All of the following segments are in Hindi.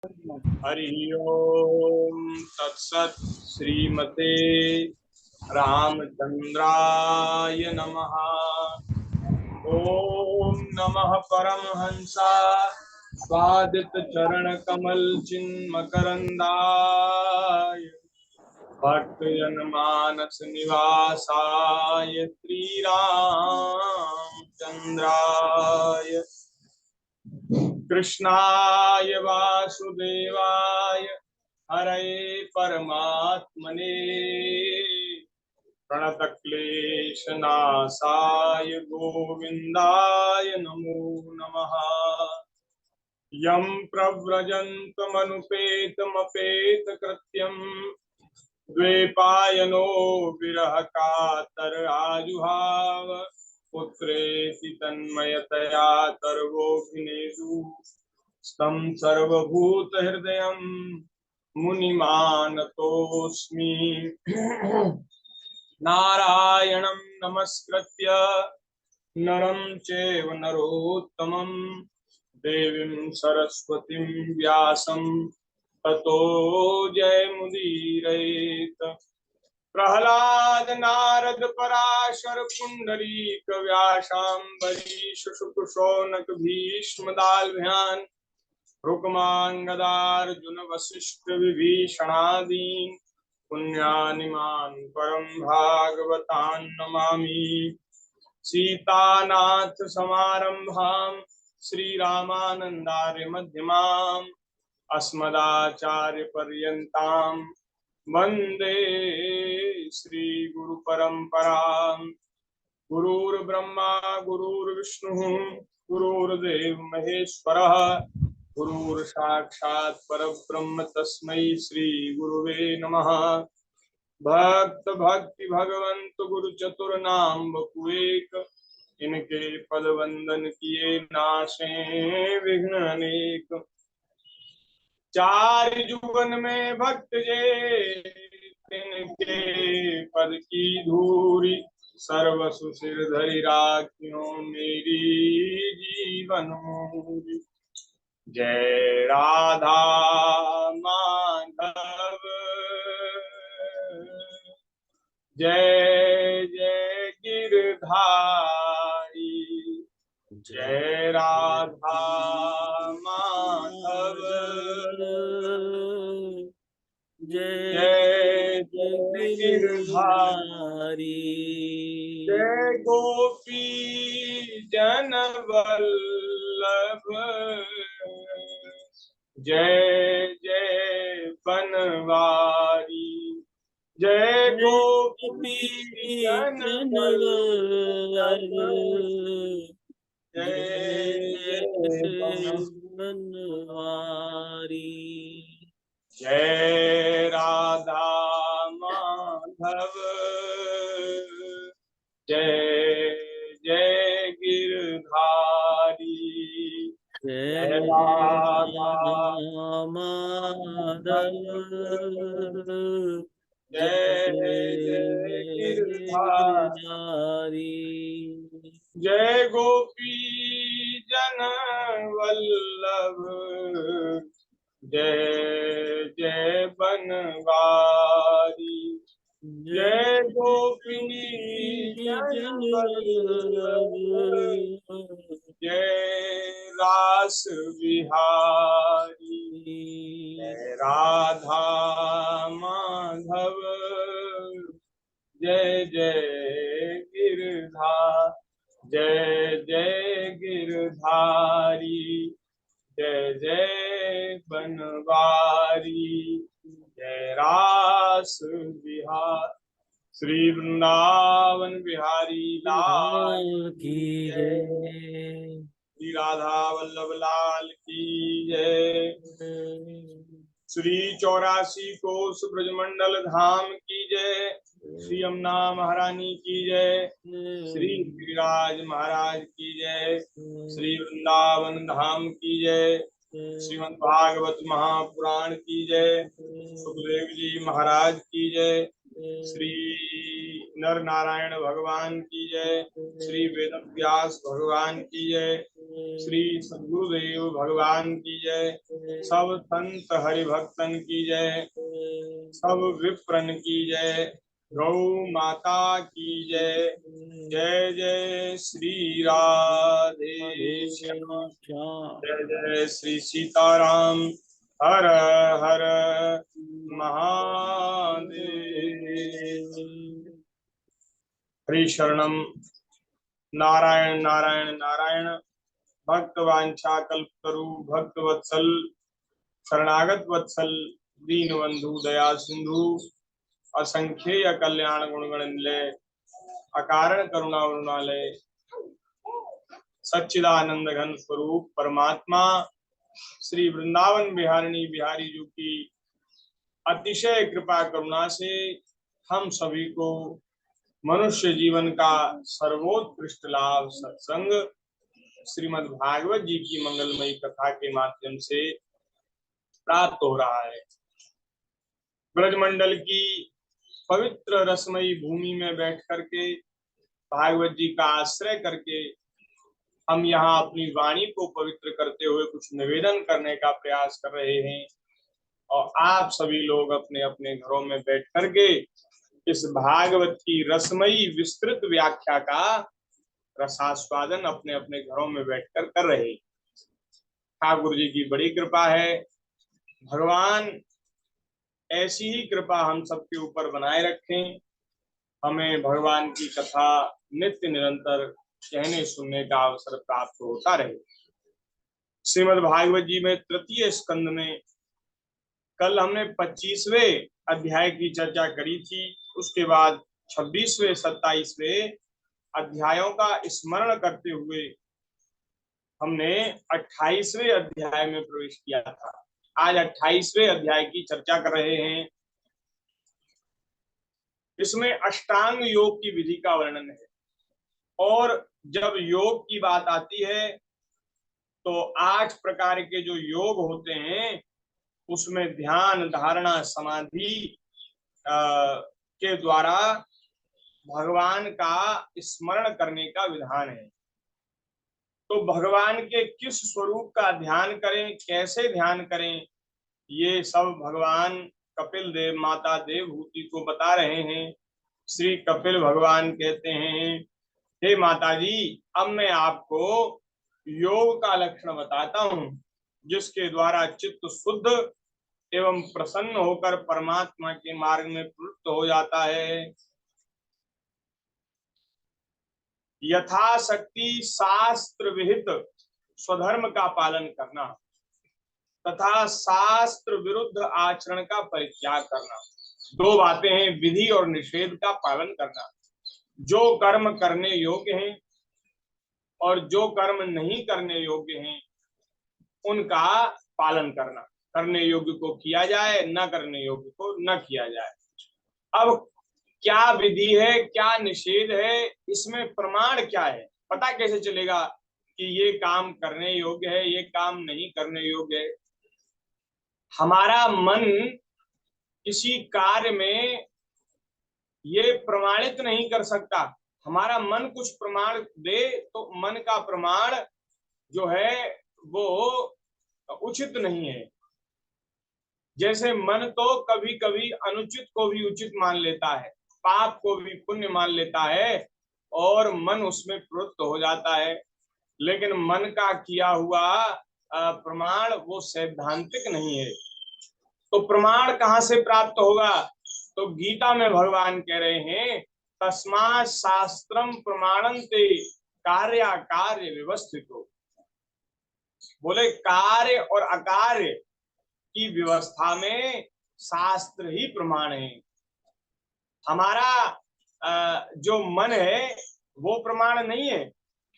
हरि ओम तत्सत। श्रीमते रामचंद्राय नमः। ओम नमः परमहंसा स्वादित चरण कमल चिन्मकरंदाय भक्त जनमानस निवासाय श्रीरामचंद्राय कृष्णाय वासुदेवाय हरे परमात्मने प्रणतक्लेशनाशाय गोविन्दाय नमो नमः। यं प्रव्रजन्तमनुपेतमपेतकृत्यं द्वैपायनो विरह कातर आजुहाव पुत्रेति तन्मयतया सर्वोऽभिनेषु स्तं सर्वभूतहृदयं मुनिमानतोऽस्मि। नारायणं नमस्कृत्य नरं चैव नरोत्तमं देवीं सरस्वतीं व्यासं ततो जयमुदीरयेत्। प्रह्लाद नारद पराशर पुंडरीक व्यासाम्बरीश शुकशौनक भीष्म दाल्भ्यान् रुक्माङ्गदार्जुन वसिष्ठ विभीषणादीन् पुण्यानिमान् परं भागवतान् नमामि। सीतानाथ समारम्भां श्रीरामानन्दार्य मध्यमाम् अस्मदाचार्यपर्यन्तां वन्दे श्रीगुरुपरम्पराम्। गुरुर्ब्रह्मा गुरुर्विष्णुः गुरुर्देव महेश्वरः गुरुर्साक्षात् परब्रह्म तस्मै श्रीगुरुवे नमः। भक्त भक्ति भगवंत गुरु चतुर्नाम बपुएक इनके पद वंदन किए नाशे विघ्न अनेक। चार जुगन में भक्त जे तिनके पद की धूरी सर्वसु सिर धरि राखियों मेरी जीवन मूरी। जय राधा माधव जय जय गिरधारी जय राधा माधव जय जय जय जय गिरधारी जय गोपी जन वल्लभ जय जय बनवारी जय गोपी जन वल्लभ जय जय बनवारी जय राधा माधव जय जय गिरधारी जय राधा माधव जय जय गिरधारी जय गोपी जन वल्लभ जय जय बनवारी जय गोपी जन वल्लभ जय रास बिहारी जय राधा माधव जय जय गिरधार जय जय गिरधारी जय जय बनवारी जय रास बिहार। श्री वृंदावन बिहारी लाल की जय। जय श्री राधा वल्लभ लाल की जय। श्री 84 कोस ब्रजमंडल धाम की जय। श्री यमुना महारानी की जय। श्री गिरिराज महाराज की जय। श्री वृंदावन धाम की जय। श्रीमद् भागवत महापुराण की जय। सुखदेव जी महाराज की जय। श्री नर नारायण भगवान की जय। श्री वेद व्यास भगवान की जय। श्री सद्गुरुदेव भगवान की जय। सब संत हरि भक्तन की जय। सब विप्रन की जय। गौ माता की जय। जय जय श्री राधे श्याम। जय जय श्री सीताराम। हर हर महादेव। हरि शरणम। नारायण नारायण नारायण। भक्त वांछा कल्पतरु भक्त वत्सल शरणागत वत्सल दीन बंधु दया सिंधु असंख्येय कल्याण गुणगण निलय अकारण करुणा वरुणालय सच्चिदानंद घन स्वरूप परमात्मा श्री वृंदावन बिहारिणी बिहारी जी की अतिशय कृपा करुणा से हम सभी को मनुष्य जीवन का सर्वोत्कृष्ट लाभ सत्संग श्रीमद् भागवत जी की मंगलमयी कथा के माध्यम से प्राप्त हो रहा है। ब्रजमंडल की पवित्र रसमयी भूमि में बैठ करके भागवत जी का आश्रय करके हम यहाँ अपनी वाणी को पवित्र करते हुए कुछ निवेदन करने का प्रयास कर रहे हैं और आप सभी लोग अपने अपने घरों में बैठ करके इस भागवत की रसमयी विस्तृत व्याख्या का रसास्वादन अपने अपने घरों में बैठकर कर रहे। ठाकुर जी की बड़ी कृपा है। भगवान ऐसी ही कृपा हम सबके ऊपर बनाए रखें। हमें भगवान की कथा नित्य निरंतर कहने सुनने का अवसर प्राप्त होता रहे। श्रीमद् भागवत जी में तृतीय स्कंद में कल हमने 25वें अध्याय की चर्चा करी थी। उसके बाद 26वें 27वें अध्यायों का स्मरण करते हुए हमने 28वें अध्याय में प्रवेश किया था। आज 28वें अध्याय की चर्चा कर रहे हैं। इसमें अष्टांग योग की विधि का वर्णन है और जब योग की बात आती है तो 8 प्रकार के जो योग होते हैं उसमें ध्यान धारणा समाधि के द्वारा भगवान का स्मरण करने का विधान है। तो भगवान के किस स्वरूप का ध्यान करें, कैसे ध्यान करें, ये सब भगवान कपिल देव माता देवहूति को बता रहे हैं। श्री कपिल भगवान कहते हैं, हे माता जी, अब मैं आपको योग का लक्षण बताता हूँ जिसके द्वारा चित्त शुद्ध एवं प्रसन्न होकर परमात्मा के मार्ग में प्रवृत्त हो जाता है। यथाशक्ति शास्त्र विहित स्वधर्म का पालन करना तथा शास्त्र विरुद्ध आचरण का परित्याग करना। 2 बातें हैं, विधि और निषेध का पालन करना। जो कर्म करने योग्य हैं और जो कर्म नहीं करने योग्य हैं उनका पालन करना। करने योग्य को किया जाए, न करने योग्य को न किया जाए। अब क्या विधि है, क्या निषेध है, इसमें प्रमाण क्या है, पता कैसे चलेगा कि ये काम करने योग्य है, ये काम नहीं करने योग्य है? हमारा मन किसी कार्य में ये प्रमाणित नहीं कर सकता। हमारा मन कुछ प्रमाण दे तो मन का प्रमाण जो है वो उचित नहीं है। जैसे मन तो कभी कभी अनुचित को भी उचित मान लेता है, पाप को भी पुण्य मान लेता है और मन उसमें प्रवृत्त हो जाता है। लेकिन मन का किया हुआ प्रमाण वो सैद्धांतिक नहीं है। तो प्रमाण कहाँ से प्राप्त होगा? तो गीता में भगवान कह रहे हैं, तस्मात् शास्त्रम प्रमाणन्ते कार्याकार्य व्यवस्थितो। बोले कार्य और अकार्य की व्यवस्था में शास्त्र ही प्रमाण है। हमारा जो मन है वो प्रमाण नहीं है,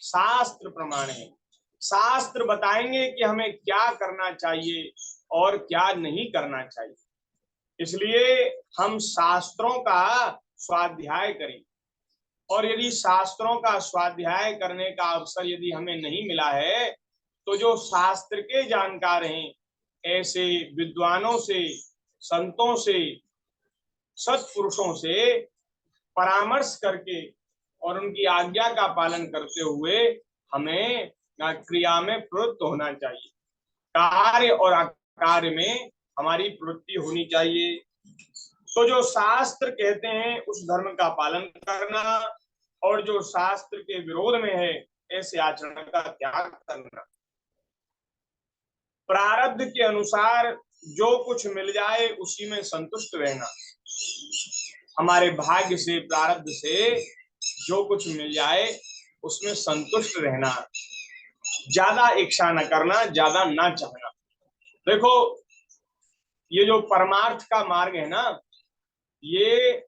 शास्त्र प्रमाण है। शास्त्र बताएंगे कि हमें क्या करना चाहिए और क्या नहीं करना चाहिए। इसलिए हम शास्त्रों का स्वाध्याय करें। और यदि शास्त्रों का स्वाध्याय करने का अवसर यदि हमें नहीं मिला है तो जो शास्त्र के जानकार हैं ऐसे विद्वानों से, संतों से, सत्पुरुषों से परामर्श करके और उनकी आज्ञा का पालन करते हुए हमें क्रिया में प्रवृत्त होना चाहिए, कार्य और अकार्य में हमारी प्रवृत्ति होनी चाहिए। तो जो शास्त्र कहते हैं उस धर्म का पालन करना, और जो शास्त्र के विरोध में है ऐसे आचरण का त्याग करना। प्रारब्ध के अनुसार जो कुछ मिल जाए उसी में संतुष्ट रहना। हमारे भाग्य से, प्रारब्ध से जो कुछ मिल जाए उसमें संतुष्ट रहना, ज्यादा इच्छा न करना, ज्यादा ना चाहना। देखो, ये जो परमार्थ का मार्ग है ना, ये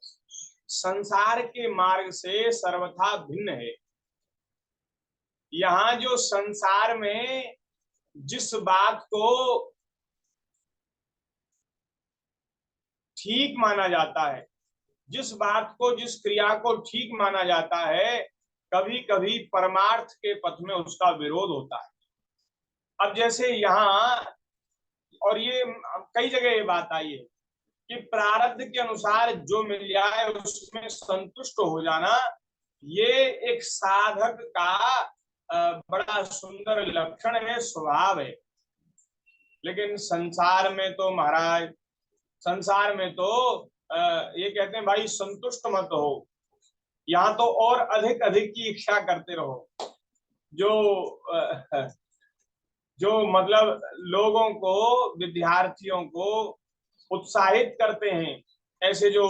संसार के मार्ग से सर्वथा भिन्न है। यहाँ जो संसार में जिस बात को ठीक माना जाता है, जिस बात को, जिस क्रिया को ठीक माना जाता है, कभी कभी परमार्थ के पथ में उसका विरोध होता है। अब जैसे यहाँ, और ये कई जगह ये बात आई है कि प्रारब्ध के अनुसार जो मिल जाए उसमें संतुष्ट हो जाना, ये एक साधक का बड़ा सुंदर लक्षण है, स्वभाव है। लेकिन संसार में तो महाराज, संसार में तो ये कहते हैं भाई संतुष्ट मत हो, यहाँ तो और अधिक अधिक की इच्छा करते रहो। जो मतलब लोगों को, विद्यार्थियों को उत्साहित करते हैं, ऐसे जो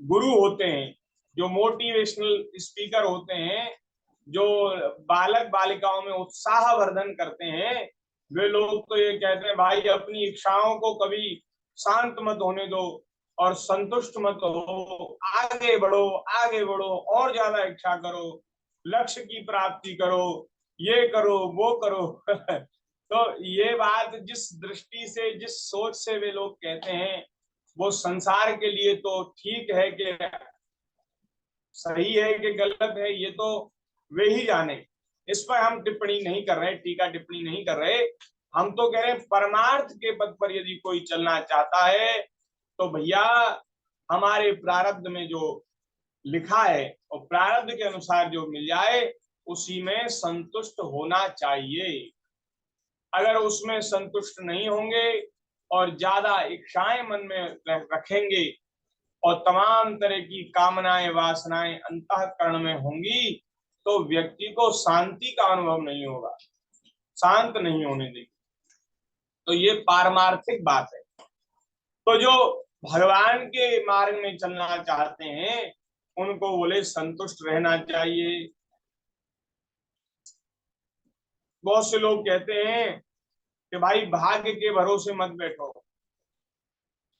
गुरु होते हैं, जो मोटिवेशनल स्पीकर होते हैं, जो बालक बालिकाओं में उत्साह वर्धन करते हैं, वे लोग तो ये कहते हैं भाई अपनी इच्छाओं को कभी शांत मत होने दो और संतुष्ट मत हो, आगे बढ़ो, आगे बढ़ो, और ज्यादा इच्छा करो, लक्ष्य की प्राप्ति करो, ये करो, वो करो। तो ये बात जिस दृष्टि से, जिस सोच से वे लोग कहते हैं, वो संसार के लिए तो ठीक है कि सही है कि गलत है, ये तो वे ही जाने। इस पर हम टिप्पणी नहीं कर रहे, टीका टिप्पणी नहीं कर रहे। हम तो कह रहे हैं परमार्थ के पद पर यदि कोई चलना चाहता है तो भैया हमारे प्रारब्ध में जो लिखा है और प्रारब्ध के अनुसार जो मिल जाए उसी में संतुष्ट होना चाहिए। अगर उसमें संतुष्ट नहीं होंगे और ज्यादा इच्छाएं मन में रखेंगे और तमाम तरह की कामनाएं, वासनाएं अंतःकरण में होंगी, तो व्यक्ति को शांति का अनुभव नहीं होगा, शांत नहीं होने देगी। तो ये पारमार्थिक बात है। तो जो भगवान के मार्ग में चलना चाहते हैं उनको बोले संतुष्ट रहना चाहिए। बहुत से लोग कहते हैं कि भाई भाग्य के भरोसे मत बैठो,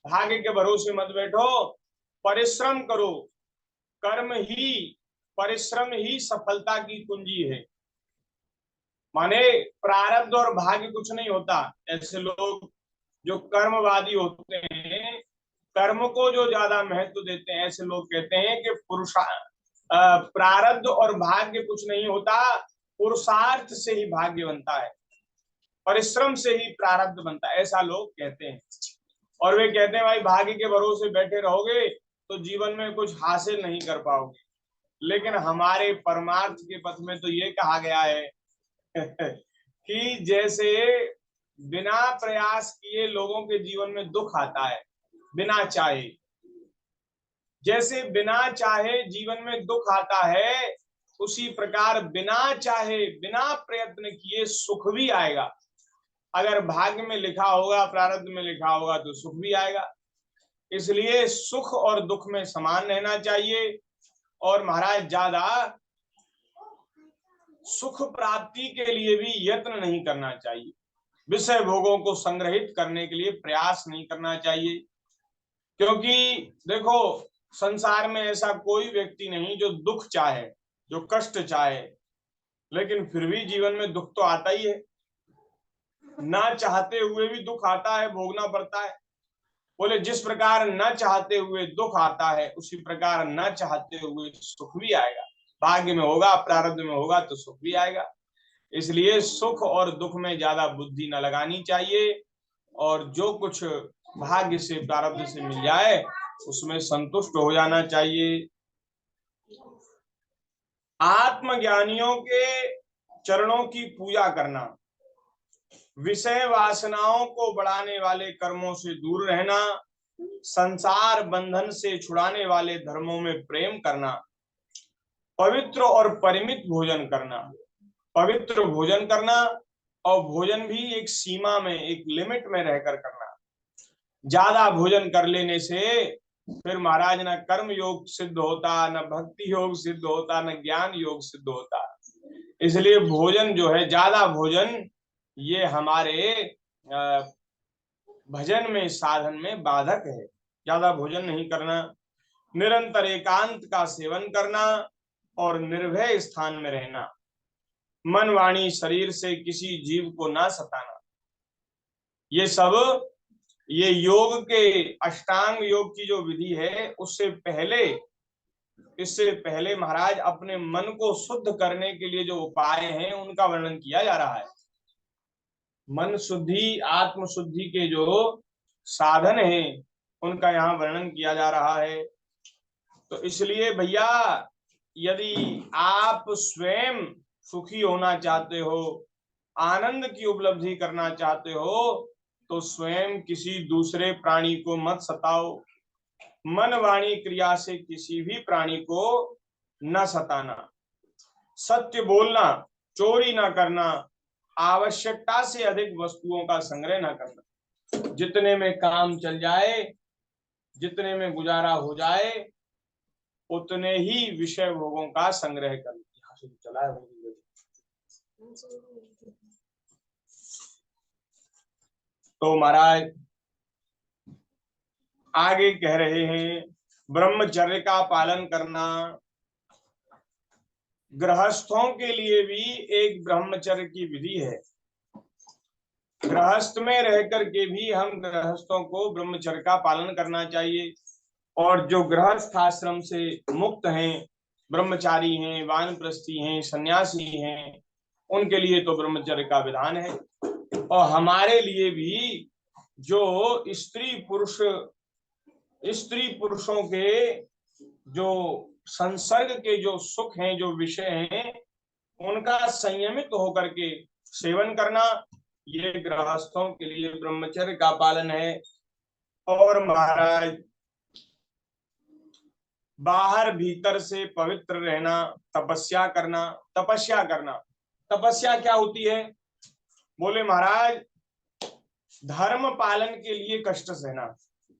भाग्य के भरोसे मत बैठो, परिश्रम करो, कर्म ही, परिश्रम ही सफलता की कुंजी है। माने प्रारब्ध और भाग्य कुछ नहीं होता। ऐसे लोग जो कर्मवादी होते हैं, कर्म को जो ज्यादा महत्व देते हैं, ऐसे लोग कहते हैं कि प्रारब्ध और भाग्य कुछ नहीं होता, पुरुषार्थ से ही भाग्य बनता है, परिश्रम से ही प्रारब्ध बनता है, ऐसा लोग कहते हैं। और वे कहते हैं भाई भाग्य के भरोसे बैठे रहोगे तो जीवन में कुछ हासिल नहीं कर पाओगे। लेकिन हमारे परमार्थ के पथ में तो ये कहा गया है कि जैसे बिना प्रयास किए लोगों के जीवन में दुख आता है, बिना चाहे, जैसे बिना चाहे जीवन में दुख आता है, उसी प्रकार बिना चाहे, बिना प्रयत्न किए सुख भी आएगा। अगर भाग्य में लिखा होगा, प्रारब्ध में लिखा होगा तो सुख भी आएगा। इसलिए सुख और दुख में समान रहना चाहिए। और महाराज ज्यादा सुख प्राप्ति के लिए भी यत्न नहीं करना चाहिए, विषय भोगों को संग्रहित करने के लिए प्रयास नहीं करना चाहिए। क्योंकि देखो, संसार में ऐसा कोई व्यक्ति नहीं जो दुख चाहे, जो कष्ट चाहे, लेकिन फिर भी जीवन में दुख तो आता ही है। ना चाहते हुए भी दुख आता है, भोगना पड़ता है। बोले जिस प्रकार न चाहते हुए दुख आता है, उसी प्रकार न चाहते हुए सुख भी आएगा। भाग्य में होगा, प्रारब्ध में होगा तो सुख भी आएगा। इसलिए सुख और दुख में ज्यादा बुद्धि न लगानी चाहिए, और जो कुछ भाग्य से, प्रारब्ध से मिल जाए उसमें संतुष्ट हो जाना चाहिए। आत्मज्ञानियों के चरणों की पूजा करना, विषय वासनाओं को बढ़ाने वाले कर्मों से दूर रहना, संसार बंधन से छुड़ाने वाले धर्मों में प्रेम करना, पवित्र और परिमित भोजन करना, पवित्र भोजन करना, और भोजन भी एक सीमा में, एक लिमिट में रहकर करना। ज्यादा भोजन कर लेने से फिर महाराज न कर्म योग सिद्ध होता, न भक्ति योग सिद्ध होता, न ज्ञान योग सिद्ध होता। इसलिए भोजन जो है, ज्यादा भोजन, ये हमारे भजन में, साधन में बाधक है। ज्यादा भोजन नहीं करना, निरंतर एकांत का सेवन करना और निर्भय स्थान में रहना, मन वाणी शरीर से किसी जीव को ना सताना। ये सब, ये योग के, अष्टांग योग की जो विधि है, उससे पहले, इससे पहले महाराज अपने मन को शुद्ध करने के लिए जो उपाय हैं उनका वर्णन किया जा रहा है। मन शुद्धि, आत्म शुद्धि के जो साधन हैं उनका यहाँ वर्णन किया जा रहा है। तो इसलिए भैया, यदि आप स्वयं सुखी होना चाहते हो, आनंद की उपलब्धि करना चाहते हो, तो स्वयं किसी दूसरे प्राणी को मत सताओ, मन वाणी क्रिया से किसी भी प्राणी को न सताना, सत्य बोलना, चोरी न करना, आवश्यकता से अधिक वस्तुओं का संग्रह न करना। जितने में काम चल जाए, जितने में गुजारा हो जाए, उतने ही विषय भोगों का संग्रह कर। चला है। तो महाराज आगे कह रहे हैं, ब्रह्मचर्य का पालन करना। गृहस्थों के लिए भी एक ब्रह्मचर्य की विधि है। गृहस्थ में रह करके भी हम गृहस्थों को ब्रह्मचर्य का पालन करना चाहिए। और जो गृहस्थ आश्रम से मुक्त हैं, ब्रह्मचारी हैं, वानप्रस्थी हैं, सन्यासी हैं, उनके लिए तो ब्रह्मचर्य का विधान है। और हमारे लिए भी जो स्त्री पुरुषों के जो संसर्ग के जो सुख हैं, जो विषय हैं, उनका संयमित होकर के सेवन करना, ये गृहस्थों के लिए ब्रह्मचर्य का पालन है। और महाराज बाहर भीतर से पवित्र रहना, तपस्या करना। तपस्या क्या होती है? बोले महाराज, धर्म पालन के लिए कष्ट सहना,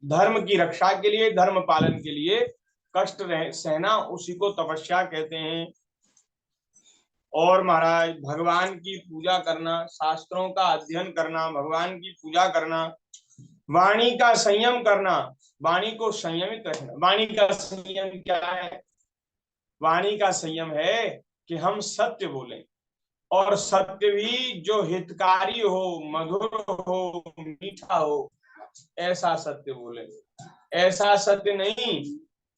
धर्म की रक्षा के लिए, धर्म पालन के लिए कष्ट सहना, उसी को तपस्या कहते हैं। और महाराज भगवान की पूजा करना, शास्त्रों का अध्ययन करना, भगवान की पूजा करना, वाणी का संयम करना, वाणी को संयमित रखना। वाणी का संयम क्या है? वाणी का संयम है कि हम सत्य बोलें, और सत्य भी जो हितकारी हो, मधुर हो, मीठा हो, ऐसा सत्य बोले। ऐसा सत्य नहीं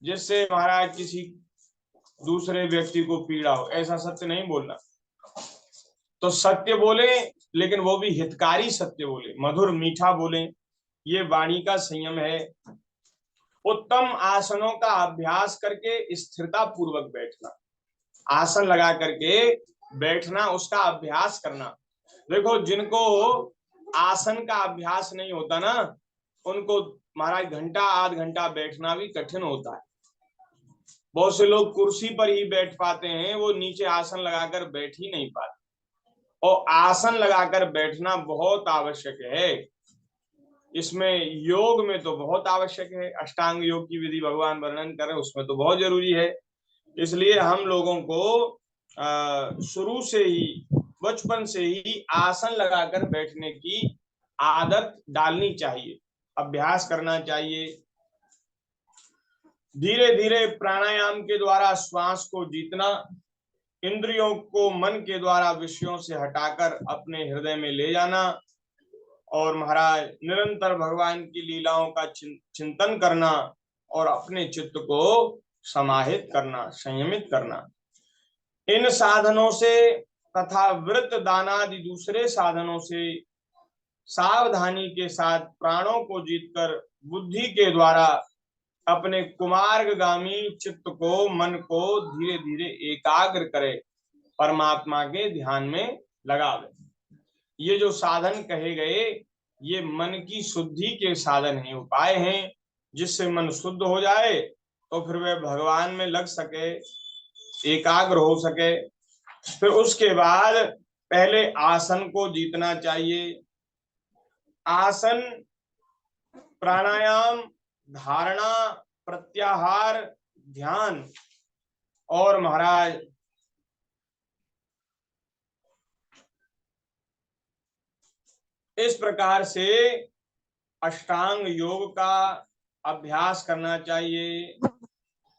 जिससे महाराज किसी दूसरे व्यक्ति को पीड़ा हो, ऐसा सत्य नहीं बोलना। तो सत्य बोले, लेकिन वो भी हितकारी सत्य बोले, मधुर मीठा बोले। ये वाणी का संयम है। उत्तम आसनों का अभ्यास करके स्थिरता पूर्वक बैठना, आसन लगा करके बैठना, उसका अभ्यास करना। देखो, जिनको आसन का अभ्यास नहीं होता ना, उनको महाराज घंटा आध घंटा बैठना भी कठिन होता है। बहुत से लोग कुर्सी पर ही बैठ पाते हैं, वो नीचे आसन लगाकर बैठ ही नहीं पाते। और आसन लगाकर बैठना बहुत आवश्यक है। इसमें योग में तो बहुत आवश्यक है, अष्टांग योग की विधि भगवान वर्णन करें, उसमें तो बहुत जरूरी है। इसलिए हम लोगों को शुरू से ही, बचपन से ही आसन लगाकर बैठने की आदत डालनी चाहिए, अभ्यास करना चाहिए। धीरे धीरे प्राणायाम के द्वारा श्वास को जीतना, इंद्रियों को मन के द्वारा विषयों से हटाकर अपने हृदय में ले जाना, और महाराज निरंतर भगवान की लीलाओं का चिंतन करना, और अपने चित्त को समाहित करना, संयमित करना। इन साधनों से तथा व्रत दानादि दूसरे साधनों से सावधानी के साथ प्राणों को जीतकर बुद्धि के द्वारा अपने कुमार्गगामी चित्त को, मन को धीरे धीरे एकाग्र करे। परमात्मा के ध्यान में लगावे। ये जो साधन कहे गए ये मन की शुद्धि के साधन हैं, उपाय हैं, जिससे मन शुद्ध हो जाए तो फिर वह भगवान में लग सके, एकाग्र हो सके। फिर उसके बाद पहले आसन को जीतना चाहिए। आसन, प्राणायाम, धारणा, प्रत्याहार, ध्यान और महाराज इस प्रकार से अष्टांग योग का अभ्यास करना चाहिए।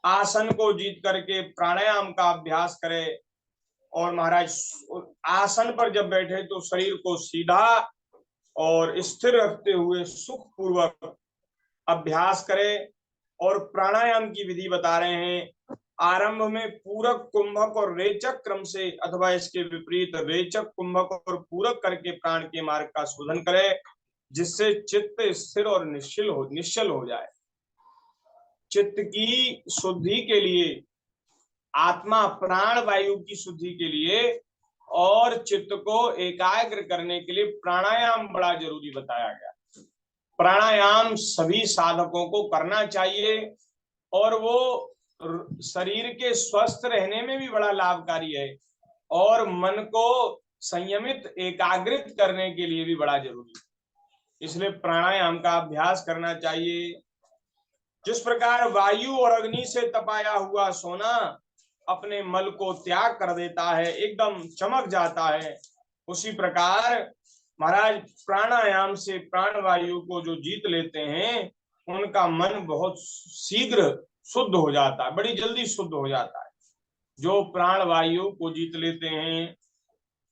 आसन को जीत करके प्राणायाम का अभ्यास करे और महाराज आसन पर जब बैठे तो शरीर को सीधा और स्थिर रखते हुए सुख पूर्वक अभ्यास करे। और प्राणायाम की विधि बता रहे हैं। आरंभ में पूरक, कुंभक और रेचक क्रम से अथवा इसके विपरीत रेचक, कुंभक और पूरक करके प्राण के मार्ग का शोधन करे, जिससे चित्त स्थिर और निश्चल हो जाए। चित्त की शुद्धि के लिए, आत्मा प्राण वायु की शुद्धि के लिए और चित्त को एकाग्र करने के लिए प्राणायाम बड़ा जरूरी बताया गया। प्राणायाम सभी साधकों को करना चाहिए और वो शरीर के स्वस्थ रहने में भी बड़ा लाभकारी है और मन को संयमित, एकाग्रित करने के लिए भी बड़ा जरूरी है। इसलिए प्राणायाम का अभ्यास करना चाहिए। जिस प्रकार वायु और अग्नि से तपाया हुआ सोना अपने मल को त्याग कर देता है, एकदम चमक जाता है, उसी प्रकार महाराज प्राणायाम से प्राण वायु को जो जीत लेते हैं उनका मन बहुत शीघ्र शुद्ध हो जाता है, बड़ी जल्दी शुद्ध हो जाता है जो प्राण वायु को जीत लेते हैं।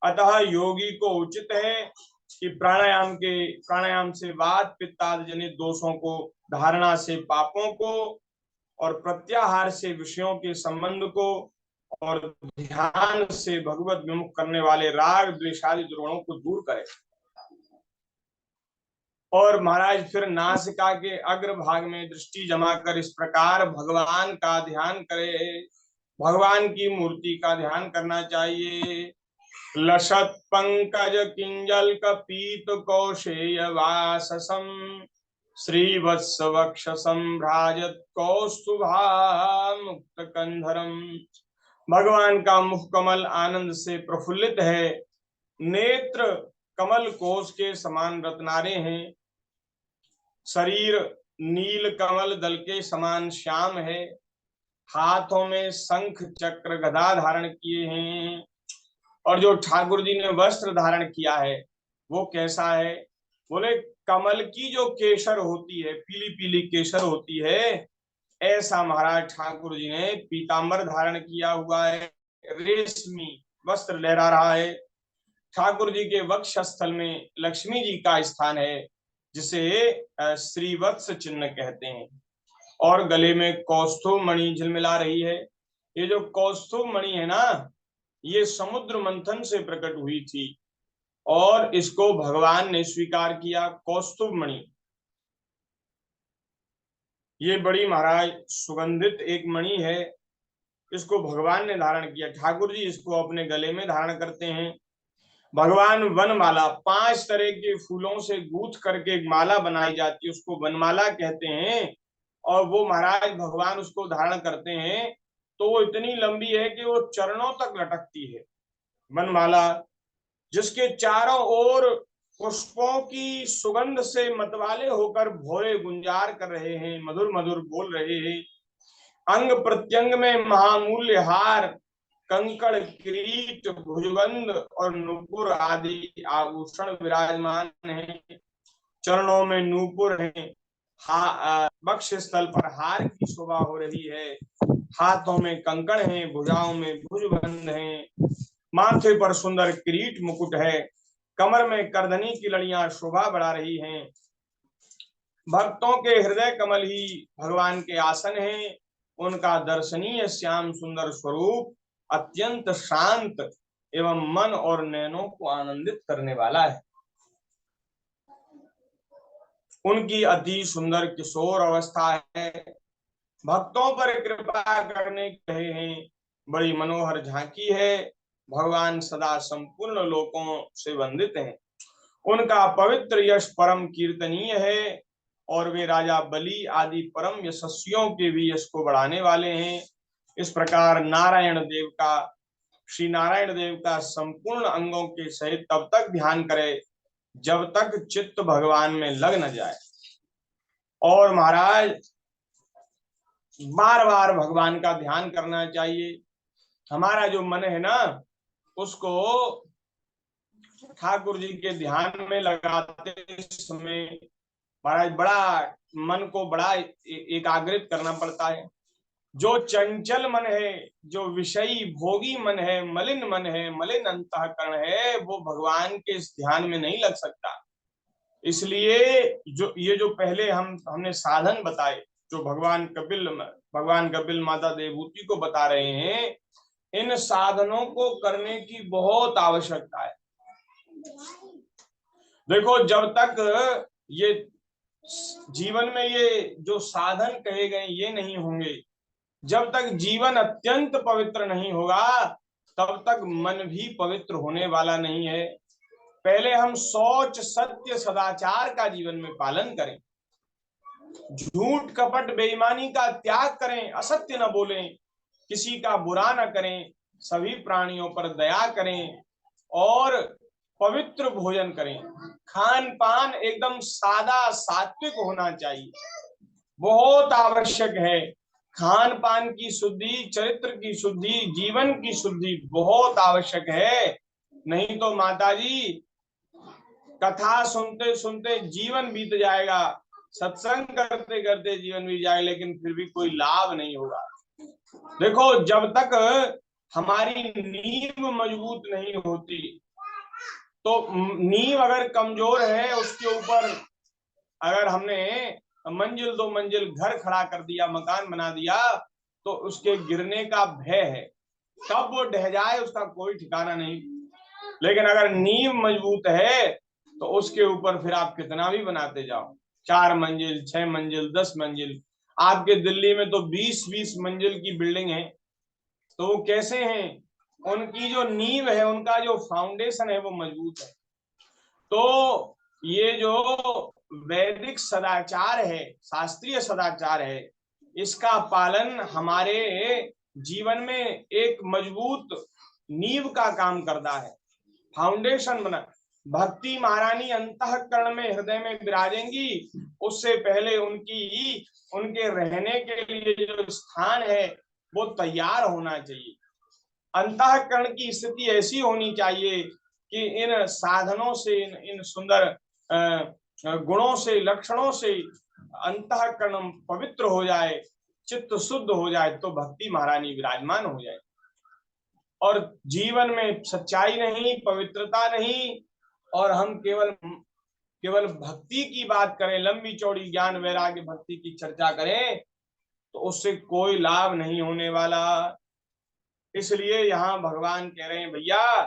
अतः योगी को उचित है कि प्राणायाम से वात पित्त आदि जनित दोषों को, धारणा से पापों को और प्रत्याहार से विषयों के संबंध को और ध्यान से भगवत विमुख करने वाले राग द्वेष आदि दुर्गुणों को दूर करे। और महाराज फिर नासिका के अग्र भाग में दृष्टि जमा कर इस प्रकार भगवान का ध्यान करे। भगवान की मूर्ति का ध्यान करना चाहिए। लसत पंकज किंजल कपीत कौशेय वाससम श्रीवत्स वक्षसम भ्राजत कौस्तुभा मुक्त कंधरम। भगवान का मुख कमल आनंद से प्रफुल्लित है, नेत्र कमल कोश के समान रत्नारे हैं, शरीर नील कमल दल के समान श्याम है, हाथों में शंख चक्र गदा धारण किए हैं। और जो ठाकुर जी ने वस्त्र धारण किया है वो कैसा है? बोले कमल की जो केसर होती है, पीली पीली केसर होती है, ऐसा महाराज ठाकुर जी ने पीतांबर धारण किया हुआ है, रेशमी वस्त्र लहरा रहा है। ठाकुर जी के वक्ष स्थल में लक्ष्मी जी का स्थान है, जिसे श्रीवत्स चिन्ह कहते हैं। और गले में कौस्तुभ मणि झिलमिला रही है। ये जो कौस्तुभ मणि है ना, ये समुद्र मंथन से प्रकट हुई थी और इसको भगवान ने स्वीकार किया। कौस्तुभ मणि ये बड़ी महाराज सुगंधित एक मणि है, इसको भगवान ने धारण किया। ठाकुर जी इसको अपने गले में धारण करते हैं। भगवान वनमाला, 5 तरह के फूलों से गूंथ करके एक माला बनाई जाती है, उसको वनमाला कहते हैं। और वो महाराज भगवान उसको धारण करते हैं तो वो इतनी लंबी है कि वो चरणों तक लटकती है वनमाला, जिसके चारों ओर पुष्पों की सुगंध से मतवाले होकर भोरे गुंजार कर रहे हैं, मधुर मधुर बोल रहे हैं। अंग प्रत्यंग में महामूल्य हार, कंकड़, किरीट, भुजबंद और नूपुर आदि आभूषण विराजमान हैं। चरणों में नूपुर है, वक्ष स्थल पर हार की शोभा हो रही है, हाथों में कंकड़ हैं, भुजाओं में भुजबंद हैं, माथे पर सुंदर किरीट मुकुट है, कमर में करधनी की लड़ियां शोभा बढ़ा रही हैं। भक्तों के हृदय कमल ही भगवान के आसन हैं। उनका दर्शनीय श्याम सुंदर स्वरूप अत्यंत शांत एवं मन और नयनों को आनंदित करने वाला है। उनकी अति सुंदर किशोर अवस्था है। भक्तों पर कृपा करने के हैं, बड़ी मनोहर झांकी है। भगवान सदा संपूर्ण लोकों से वंदित हैं। उनका पवित्र यश परम कीर्तनीय है और वे राजा बलि आदि परम यशस्वियों के भी यश को बढ़ाने वाले हैं। इस प्रकार श्री नारायण देव का संपूर्ण अंगों के सहित तब तक ध्यान करे जब तक चित्त भगवान में लग न जाए। और महाराज बार बार भगवान का ध्यान करना चाहिए। हमारा जो मन है ना, उसको ठाकुर जी के ध्यान में लगाते समय महाराज बड़ा मन को बड़ा एकाग्रित करना पड़ता है। जो चंचल मन है, जो विषयी भोगी मन है, मलिन मन है, मलिन अंतःकरण है, वो भगवान के इस ध्यान में नहीं लग सकता। इसलिए जो पहले हमने साधन बताए, जो भगवान कपिल माता देवहूति को बता रहे हैं, इन साधनों को करने की बहुत आवश्यकता है। देखो, जब तक ये जीवन में ये जो साधन कहे गए ये नहीं होंगे, जब तक जीवन अत्यंत पवित्र नहीं होगा, तब तक मन भी पवित्र होने वाला नहीं है। पहले हम शौच, सत्य, सदाचार का जीवन में पालन करें, झूठ, कपट, बेईमानी का त्याग करें, असत्य न बोलें, किसी का बुरा न करें, सभी प्राणियों पर दया करें और पवित्र भोजन करें। खान पान एकदम सादा सात्विक होना चाहिए, बहुत आवश्यक है। खान पान की शुद्धि, चरित्र की शुद्धि, जीवन की शुद्धि बहुत आवश्यक है। नहीं तो माताजी कथा सुनते सुनते जीवन बीत जाएगा, सत्संग करते करते जीवन बीत जाएगा, लेकिन फिर भी कोई लाभ नहीं होगा। देखो, जब तक हमारी नींव मजबूत नहीं होती, तो नींव अगर कमजोर है, उसके ऊपर अगर हमने मंजिल 2 मंजिल घर खड़ा कर दिया, मकान बना दिया, तो उसके गिरने का भय है, कब वो ढह जाए उसका कोई ठिकाना नहीं। लेकिन अगर नींव मजबूत है तो उसके ऊपर फिर आप कितना भी बनाते जाओ, 4 मंजिल, 6 मंजिल, 10 मंजिल। आपके दिल्ली में तो 20-20 मंजिल की बिल्डिंग है, तो वो कैसे हैं? उनकी जो नींव है, उनका जो फाउंडेशन है वो मजबूत है। तो ये जो वैदिक सदाचार है, शास्त्रीय सदाचार है, इसका पालन हमारे जीवन में एक मजबूत नींव का काम करता है, फाउंडेशन बना। भक्ति महारानी अंतःकरण में, हृदय में विराजेंगी, उससे पहले उनके रहने के लिए जो स्थान है वो तैयार होना चाहिए। अंतःकरण की स्थिति ऐसी होनी चाहिए कि इन साधनों से, इन सुंदर गुणों से, लक्षणों से अंतःकरण पवित्र हो जाए, चित्त शुद्ध हो जाए, तो भक्ति महारानी विराजमान हो जाए। और जीवन में सच्चाई नहीं, पवित्रता नहीं, और हम केवल भक्ति की बात करें, लंबी चौड़ी ज्ञान वैराग्य भक्ति की चर्चा करें, तो उससे कोई लाभ नहीं होने वाला। इसलिए यहाँ भगवान कह रहे हैं भैया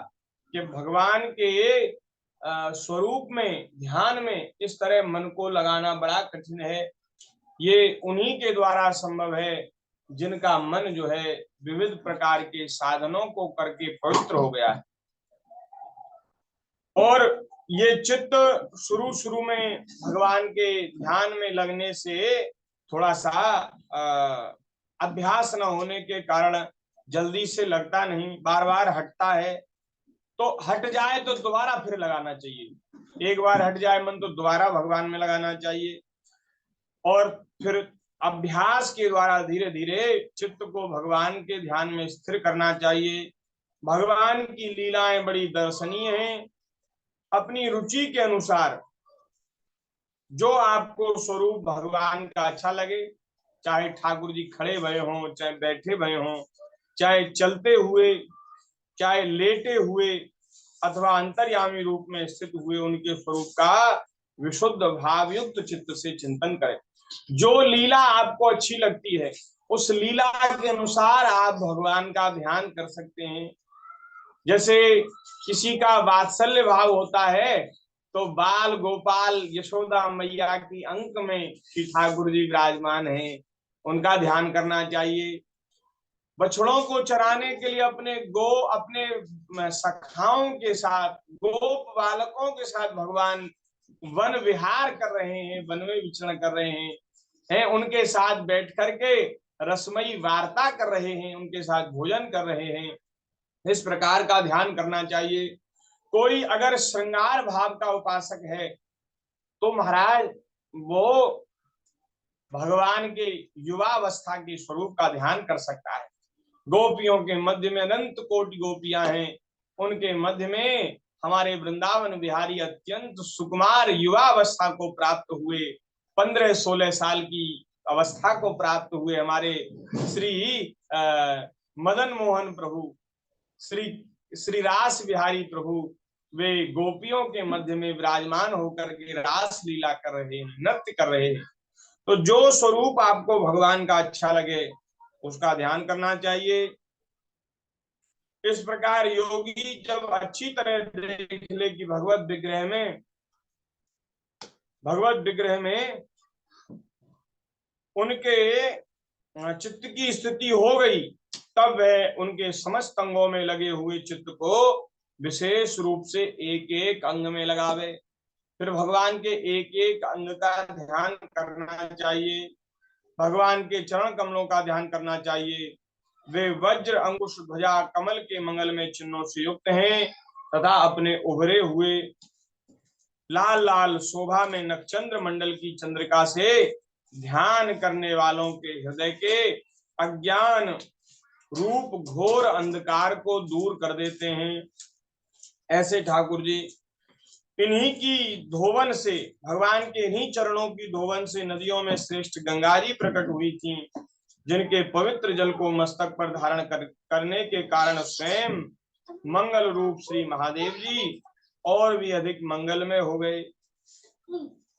कि भगवान के स्वरूप में, ध्यान में इस तरह मन को लगाना बड़ा कठिन है। ये उन्हीं के द्वारा संभव है जिनका मन जो है विविध प्रकार के साधनों को करके पवित्र हो गया है। और ये चित्त शुरू में भगवान के ध्यान में लगने से थोड़ा सा अभ्यास न होने के कारण जल्दी से लगता नहीं, बार बार हटता है। तो हट जाए तो दोबारा फिर लगाना चाहिए। एक बार हट जाए मन तो दोबारा भगवान में लगाना चाहिए, और फिर अभ्यास के द्वारा धीरे धीरे चित्त को भगवान के ध्यान में स्थिर करना चाहिए। भगवान की लीलाएं बड़ी दर्शनीय हैं। अपनी रुचि के अनुसार जो आपको स्वरूप भगवान का अच्छा लगे, चाहे ठाकुर जी खड़े भये हों, चाहे बैठे भये हों, चाहे चलते हुए, चाहे लेटे हुए, अथवा अंतर्यामी रूप में स्थित हुए, उनके स्वरूप का विशुद्ध भावयुक्त चित्त से चिंतन करें। जो लीला आपको अच्छी लगती है, उस लीला के अनुसार आप भगवान का ध्यान कर सकते हैं। जैसे किसी का वात्सल्य भाव होता है, तो बाल गोपाल यशोदा मैया की अंक में श्री ठाकुर जी विराजमान हैं, उनका ध्यान करना चाहिए। बछड़ों को चराने के लिए अपने सखाओं के साथ, गोप बालकों के साथ भगवान वन विहार कर रहे हैं, वन में विचरण कर रहे हैं, उनके साथ बैठ करके रसमयी वार्ता कर रहे हैं, उनके साथ भोजन कर रहे हैं। इस प्रकार का ध्यान करना चाहिए। कोई अगर श्रृंगार भाव का उपासक है तो महाराज वो भगवान के युवावस्था के स्वरूप का ध्यान कर सकता है। गोपियों के मध्य में अनंत कोटि गोपियां हैं, उनके मध्य में हमारे वृंदावन बिहारी अत्यंत सुकुमार युवावस्था को प्राप्त हुए, 15-16 साल की अवस्था को प्राप्त हुए हमारे श्री मदन मोहन प्रभु, श्री रास बिहारी प्रभु, वे गोपियों के मध्य में विराजमान होकर के रास लीला कर रहे हैं, नृत्य कर रहे हैं। तो जो स्वरूप आपको भगवान का अच्छा लगे उसका ध्यान करना चाहिए। इस प्रकार योगी जब अच्छी तरह देख ले कि भगवत विग्रह में उनके चित्त की स्थिति हो गई, तब वह उनके समस्त अंगों में लगे हुए चित्त को विशेष रूप से एक एक अंग में लगावे। फिर भगवान के एक एक अंग का ध्यान करना चाहिए, भगवान के चरण कमलों का ध्यान करना चाहिए। वे वज्र अंकुश ध्वजा कमल के मंगल में चिन्हों से युक्त हैं तथा अपने उभरे हुए लाल लाल शोभा में नक्षत्र मंडल की चंद्रिका से ध्यान करने वालों के हृदय के अज्ञान रूप घोर अंधकार को दूर कर देते हैं। ऐसे ठाकुर जी इन्हीं की धोवन से, भगवान के इन्हीं चरणों की धोवन से नदियों में श्रेष्ठ गंगारी प्रकट हुई थी, जिनके पवित्र जल को मस्तक पर धारण करने के कारण स्वयं मंगल रूप श्री महादेव जी और भी अधिक मंगलमय हो गए।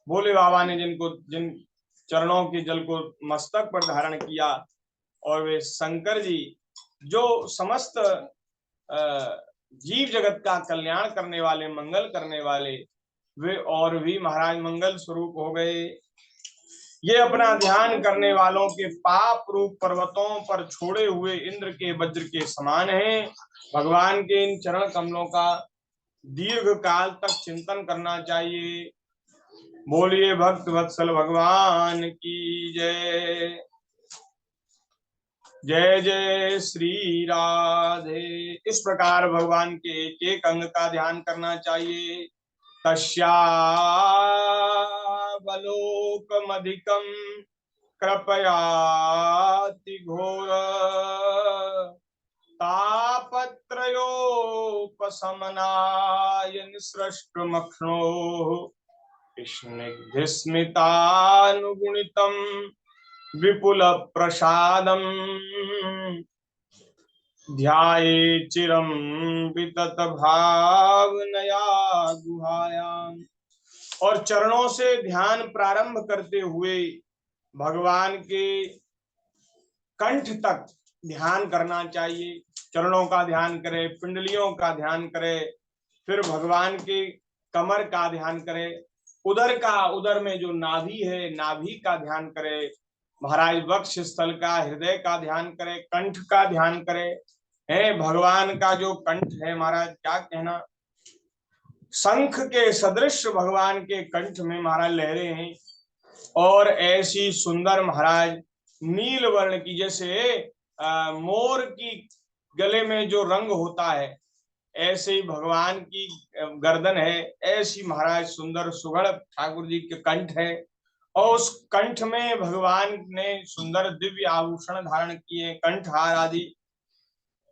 भोले बाबा ने जिन चरणों के जल को मस्तक पर धारण किया, और वे शंकर जी जो समस्त जीव जगत का कल्याण करने वाले, मंगल करने वाले, वे और भी महाराज मंगल स्वरूप हो गए। ये अपना ध्यान करने वालों के पाप रूप पर्वतों पर छोड़े हुए इंद्र के वज्र के समान हैं। भगवान के इन चरण कमलों का दीर्घ काल तक चिंतन करना चाहिए। बोलिए भक्त वत्सल भगवान की जय। जय जय श्री राधे। इस प्रकार भगवान के एक एक अंग का ध्यान करना चाहिए। तस्यावलोकमधिकं कृपयाति घोर तापत्रयोपशमनाय निसृष्टमक्ष्णो स्निग्धस्मितानुगुणितं विपुल प्रसादम ध्याये चिरं वितत भावनया गुहायाम। और चरणों से ध्यान प्रारंभ करते हुए भगवान के कंठ तक ध्यान करना चाहिए। चरणों का ध्यान करे, पिंडलियों का ध्यान करे, फिर भगवान के कमर का ध्यान करे, उदर में जो नाभि है, नाभि का ध्यान करे, महाराज वक्ष स्थल का, हृदय का ध्यान करे, कंठ का ध्यान करे। है भगवान का जो कंठ है महाराज, क्या कहना, शंख के सदृश भगवान के कंठ में महाराज लहरे हैं। और ऐसी सुंदर महाराज नील वर्ण की, जैसे मोर की गले में जो रंग होता है, ऐसे ही भगवान की गर्दन है। ऐसी महाराज सुंदर सुघड़ ठाकुर जी के कंठ है, और उस कंठ में भगवान ने सुंदर दिव्य आभूषण धारण किए, कंठहार आदि।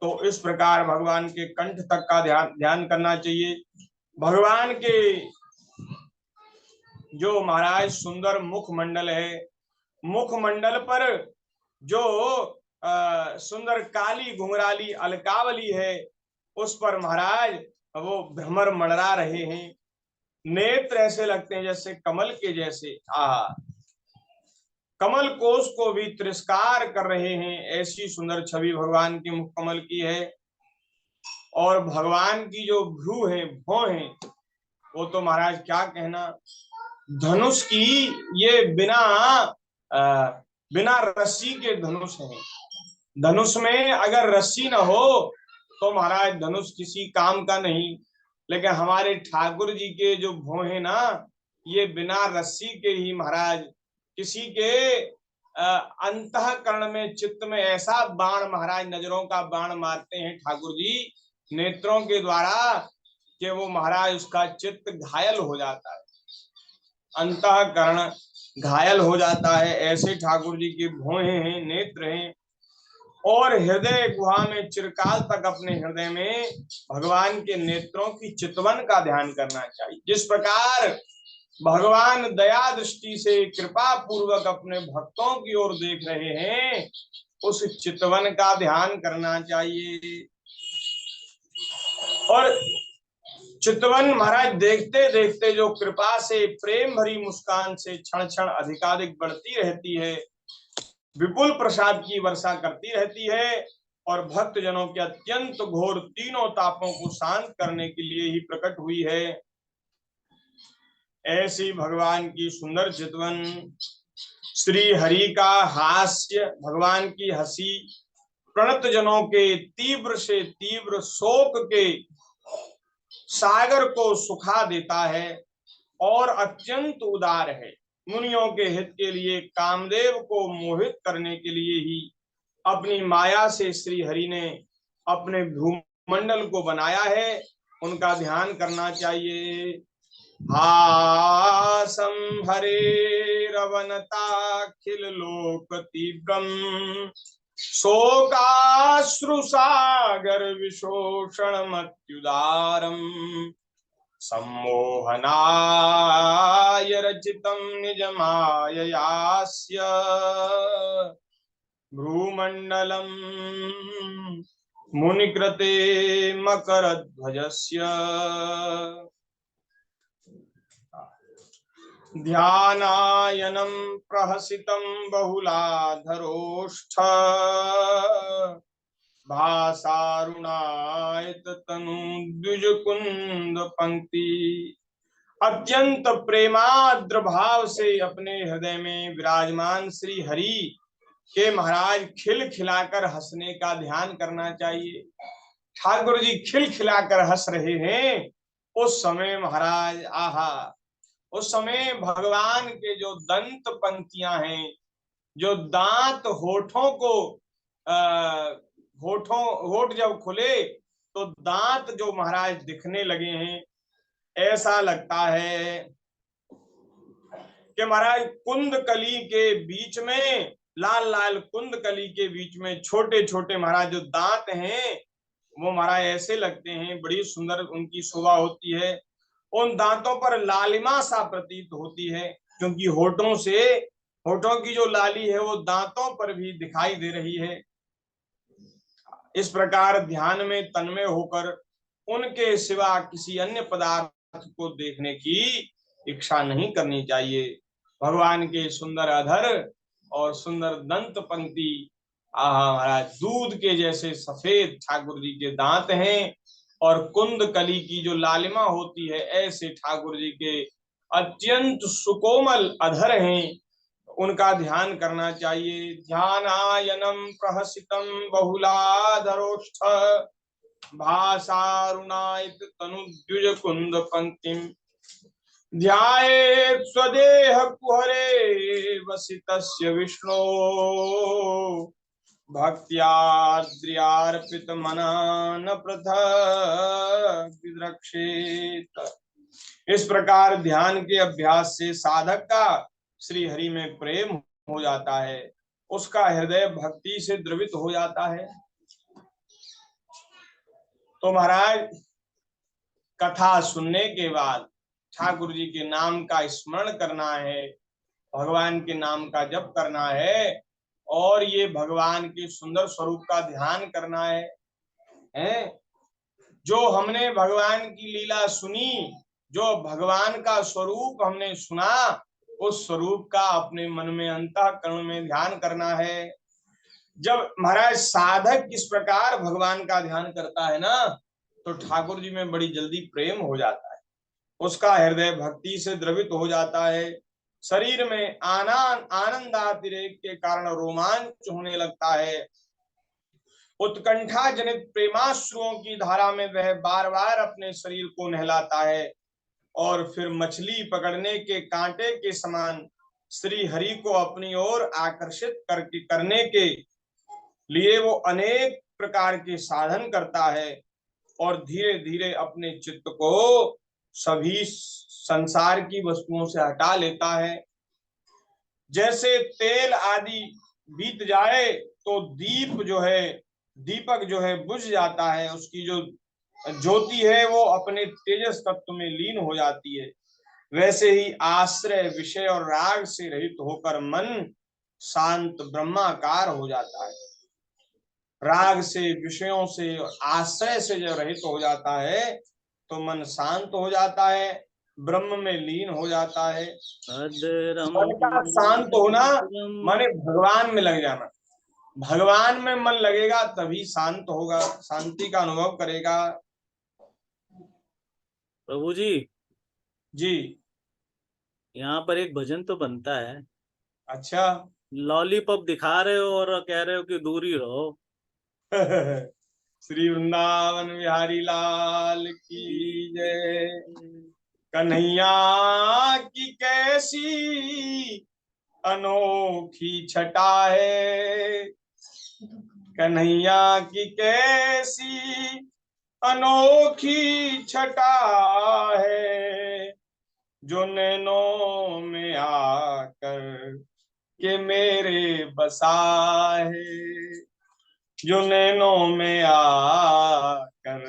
तो इस प्रकार भगवान के कंठ तक का ध्यान करना चाहिए। भगवान के जो महाराज सुंदर मुखमंडल है, मुखमंडल पर जो सुंदर काली घुंघराली अलकावली है, उस पर महाराज वो भ्रमर मंडरा रहे हैं। नेत्र ऐसे लगते हैं जैसे कमल के जैसे, कमल कोश को भी तिरस्कार कर रहे हैं। ऐसी सुंदर छवि भगवान के मुख कमल की है। और भगवान की जो भ्रू है, भौं है, वो तो महाराज क्या कहना, धनुष की ये बिना रस्सी के धनुष है। धनुष में अगर रस्सी न हो तो महाराज धनुष किसी काम का नहीं। लेकिन हमारे ठाकुर जी के जो भौं है ना, ये बिना रस्सी के ही महाराज किसी के अंतःकरण में, चित्त में ऐसा बाण महाराज, नजरों का बाण मारते हैं ठाकुर जी नेत्रों के द्वारा कि वो महाराज उसका चित्त घायल हो जाता है, अंतःकरण घायल हो जाता है। ऐसे ठाकुर जी के भौहें हैं, नेत्र हैं। और हृदय गुहा में चिरकाल तक अपने हृदय में भगवान के नेत्रों की चितवन का ध्यान करना चाहिए। जिस प्रकार भगवान दया दृष्टि से कृपा पूर्वक अपने भक्तों की ओर देख रहे हैं, उस चितवन का ध्यान करना चाहिए। और चितवन महाराज देखते देखते जो कृपा से, प्रेम भरी मुस्कान से क्षण क्षण अधिकाधिक बढ़ती रहती है, विपुल प्रसाद की वर्षा करती रहती है और भक्त जनों के अत्यंत घोर तीनों तापों को शांत करने के लिए ही प्रकट हुई है। ऐसी भगवान की सुंदर चितवन, श्री हरि का हास्य, भगवान की हंसी प्रणत जनों के तीव्र से तीव्र शोक के सागर को सुखा देता है और अत्यंत उदार है। मुनियों के हित के लिए, कामदेव को मोहित करने के लिए ही अपनी माया से श्री हरि ने अपने भूमंडल को बनाया है, उनका ध्यान करना चाहिए। हासं हरे रवनताखिल लोक तीव्रम शोकाश्रु सागर विशोषण मत्युदारम सम्मोहनाय रचितं निज माययास्य भ्रूमण्डलं मुनिकृते मकरध्वजस्य ध्यानायनं प्रहसितं बहुलाधरोष्ठ भासारुणायत तनु द्विज कुंद पंक्ति। अत्यंत प्रेमाद्र भाव से अपने हृदय में विराजमान श्री हरि के महाराज खिल खिलाकर हंसने का ध्यान करना चाहिए। ठाकुर जी खिल खिलाकर हंस रहे हैं, उस समय महाराज आहा, उस समय भगवान के जो दंत पंक्तियां हैं, जो दांत होठों को होठ जब खुले तो दांत जो महाराज दिखने लगे हैं, ऐसा लगता है कि महाराज कुंदकली के बीच में, लाल लाल कुंदकली के बीच में छोटे छोटे महाराज जो दांत हैं, वो महाराज ऐसे लगते हैं, बड़ी सुंदर उनकी शोभा होती है। उन दांतों पर लालिमा सा प्रतीत होती है, क्योंकि होठों की जो लाली है वो दांतों पर भी दिखाई दे रही है। इस प्रकार ध्यान में तन्मय होकर उनके सिवा किसी अन्य पदार्थ को देखने की इच्छा नहीं करनी चाहिए। भगवान के सुंदर अधर और सुंदर दंत पंक्ति, आहा महाराज, दूध के जैसे सफेद ठाकुर जी के दांत हैं और कुंद कली की जो लालिमा होती है, ऐसे ठाकुर जी के अत्यंत सुकोमल अधर हैं, उनका ध्यान करना चाहिए। ध्यानायनम प्रहसितम बहुलाधरोष्ठ भासारुणायत तनुद्विज कुंद पंक्तिम ध्यायेत् स्वदेह कुहरे वसितस्य विष्णो भक्त्याद्रियार्पित मना न पृथक् विद्रक्षेत। इस प्रकार ध्यान के अभ्यास से साधक का श्री हरि में प्रेम हो जाता है, उसका हृदय भक्ति से द्रवित हो जाता है। तो महाराज कथा सुनने के बाद ठाकुर जी के नाम का स्मरण करना है, भगवान के नाम का जप करना है और ये भगवान के सुंदर स्वरूप का ध्यान करना है। जो हमने भगवान की लीला सुनी, जो भगवान का स्वरूप हमने सुना, उस स्वरूप का अपने मन में, अंतःकरण में ध्यान करना है। जब महाराज साधक किस प्रकार भगवान का ध्यान करता है ना, तो ठाकुर जी में बड़ी जल्दी प्रेम हो जाता है, उसका हृदय भक्ति से द्रवित हो जाता है, शरीर में आनंदातिरेक के कारण रोमांच होने लगता है उत्कंठा जनित प्रेमाश्रुओं की धारा में वह बार बार अपने शरीर को नहलाता है और फिर मछली पकड़ने के कांटे के समान श्री हरि को अपनी ओर आकर्षित करने के लिए वो अनेक प्रकार के साधन करता है और धीरे धीरे अपने चित्त को सभी संसार की वस्तुओं से हटा लेता है। जैसे तेल आदि बीत जाए तो दीपक जो है बुझ जाता है, उसकी जो ज्योति है वो अपने तेजस तत्व में लीन हो जाती है। वैसे ही आश्रय विषय और राग से रहित होकर मन शांत ब्रह्माकार हो जाता है। राग से, विषयों से, आश्रय से जब रहित हो जाता है तो मन शांत हो जाता है, ब्रह्म में लीन हो जाता है। मन का शांत होना माने भगवान में लग जाना। भगवान में मन लगेगा तभी शांत होगा, शांति का अनुभव करेगा। प्रभु जी, जी यहाँ पर एक भजन तो बनता है। अच्छा लॉलीपॉप दिखा रहे हो और कह रहे हो कि दूर ही रहो। श्री वृंदावन बिहारी लाल की जय। कन्हैया की कैसी अनोखी छटा है, कन्हैया की कैसी अनोखी छटा है, जो नैनों में आकर के मेरे बसा है, जो नैनों में आकर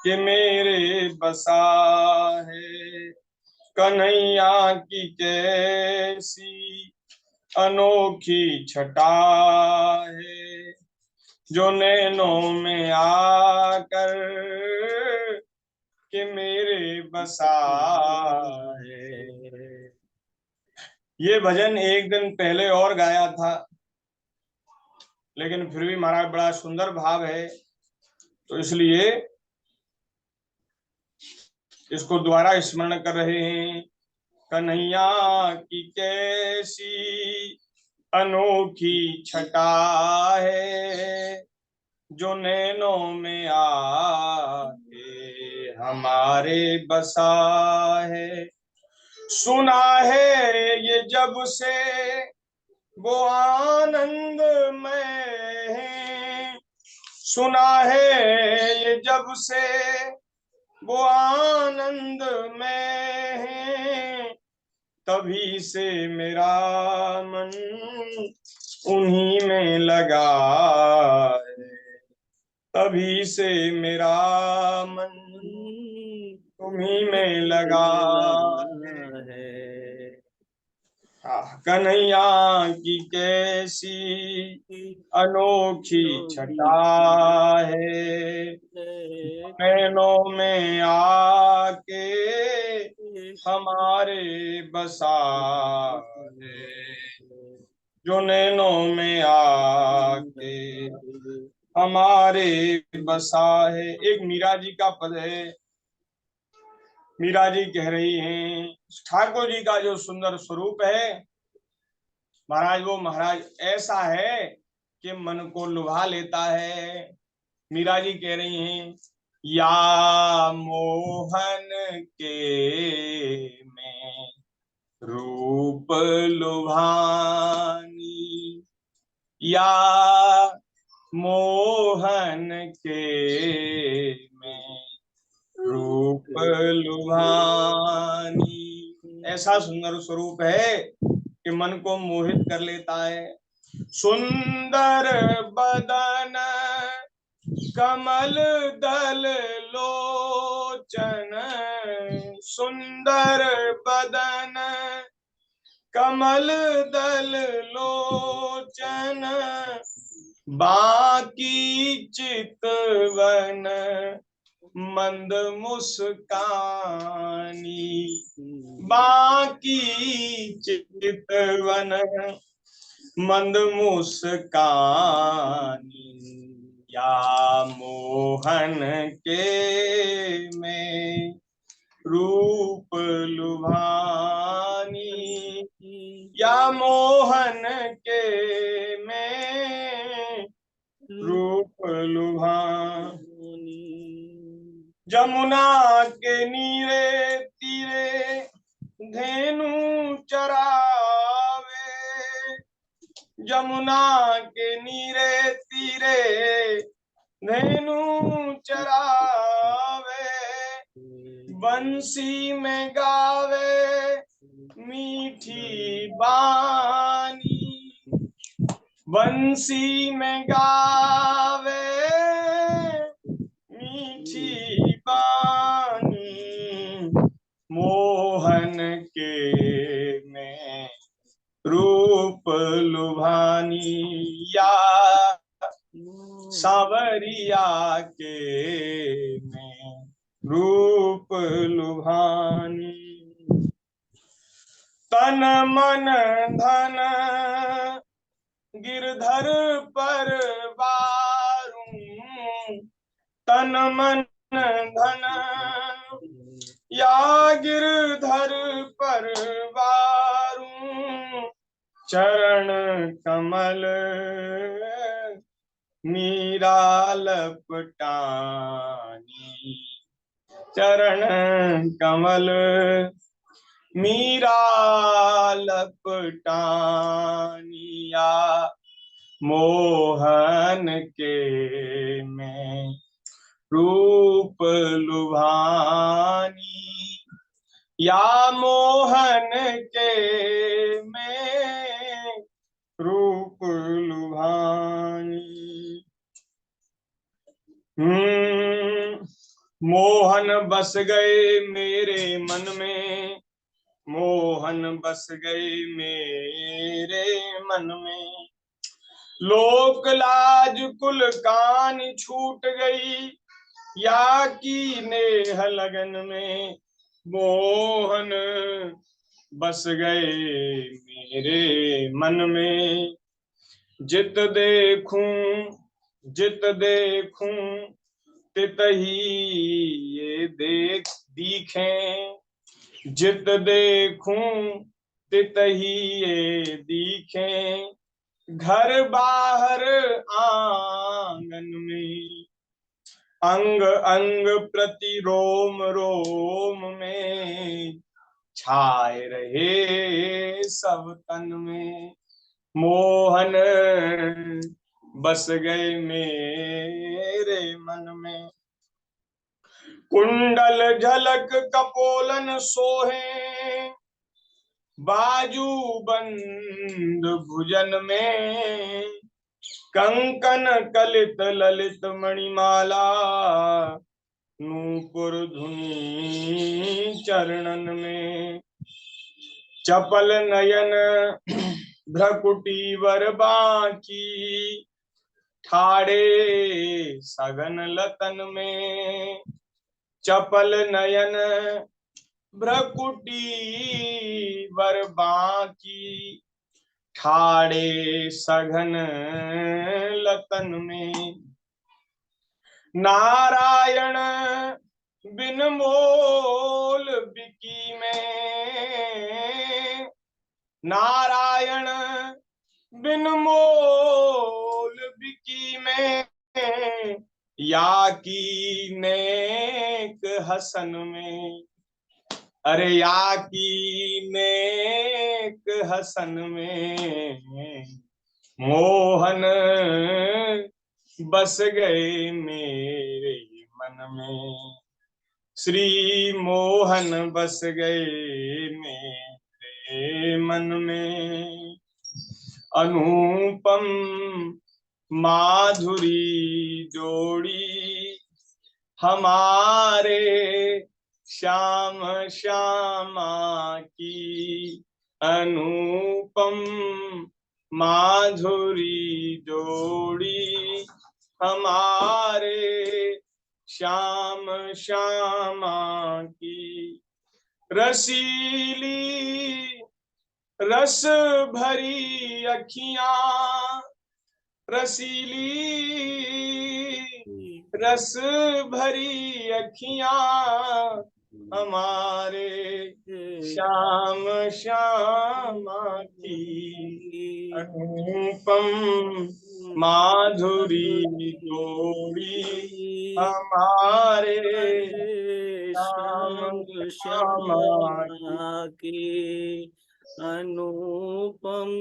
के मेरे बसा है। कन्हैया की कैसी अनोखी छटा है, जो नैनों में आकर के मेरे बसा है। ये भजन एक दिन पहले और गाया था, लेकिन फिर भी महाराज बड़ा सुंदर भाव है, तो इसलिए इसको दोबारा स्मरण कर रहे हैं। कन्हैया की कैसी अनोखी छटा है, जो नैनों में आके हमारे बसा है। सुना है ये जब से वो आनंद में है, सुना है ये जब से वो आनंद में है, तभी से मेरा मन उन्हीं में लगा है, तभी से मेरा मन तुम्हीं में लगा है। कन्हैया की कैसी अनोखी छटा है, नैनों में आके हमारे बसा है, जो नैनों में आके हमारे बसा है। एक मीरा जी का पद है, मीरा जी कह रही हैं, ठाकुर जी का जो सुंदर स्वरूप है महाराज, वो महाराज ऐसा है कि मन को लुभा लेता है। मीरा जी कह रही हैं, या मोहन के में रूप लुभानी, या मोहन के में रूप लुभानी। ऐसा सुंदर स्वरूप है कि मन को मोहित कर लेता है। सुंदर बदन कमल दल लोचन, सुंदर बदन कमल दल लोचन, बाकी चितवन मंद मुस्कानी, बाकी चितवन मंद मुस्कानी, या मोहन के में रूप लुभानी, या मोहन के में रूप लुभानी। जमुना के नीरे तीरे धेनु चरावे, जमुना के नीरे तीरे धेनु चरावे, बंसी में गावे मीठी बानी, बंसी में गावे मीठी बानी। मोहन के में रूप लुभानी, या सावरिया के में रूप लुभानी। तन मन धन गिरधर पर बारूं, तन मन धन या गिरधर पर बारूं, चरण कमल मीरा लपटानी, चरण कमल मीरा लपटानिया। मोहन के में रूप लुभानी, या मोहन के में रूप लुभानी। मोहन बस गए मेरे मन में, मोहन बस गए मेरे मन में। लोक लाज कुल कान छूट गई, या की नेह लगन में। मोहन बस गए मेरे मन में, जित देखूं तितही ये दिखें, जित देखूं तितही ये दिखें। घर बाहर आंगन में, अंग अंग प्रति रोम रोम में, छाए रहे सब तन में। मोहन बस गए मेरे मन में। कुंडल झलक कपोलन सोहे, बाजू बंद भुजन में। कंकन कलित ललित मणिमाला, नूपुर धुनी चरणन में। चपल नयन भ्रकुटी वर बांकी, ठाड़े सघन लतन में। चपल नयन भ्रकुटी वर बांकी, ठाड़े सघन लतन में। नारायण बिन मोल बिकी में, नारायण बिन मोल बिकी में। या की नेक हसन में, अरे या की नेक हसन में। मोहन बस गए मेरे मन में, श्री मोहन बस गए मेरे मन में। अनुपम माधुरी जोड़ी हमारे श्याम श्यामा की। अनुपम माधुरी जोड़ी हमारे श्याम श्यामा की। रसीली रस भरी अखियां, रसीली रस भरी अखियां हमारे श्याम श्यामा की। अनुपम माधुरी जोड़ी हमारे श्याम श्यामा श्यामा की अनुपम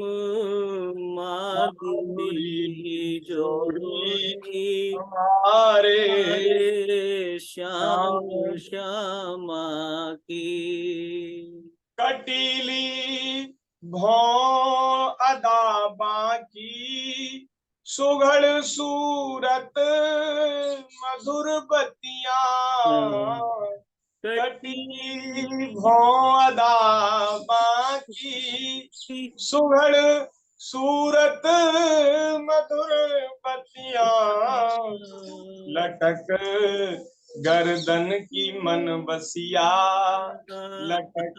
माधुरी जोड़ी हमारे हरे श्याम श्यामा की। कटीली भौं अदा बाकी सुघड़ सूरत मधुर बतियां कटीली भौं अदा बाकी सुघड़ सूरत मधुर बतियां लटक गर्दन की मन बसिया लटक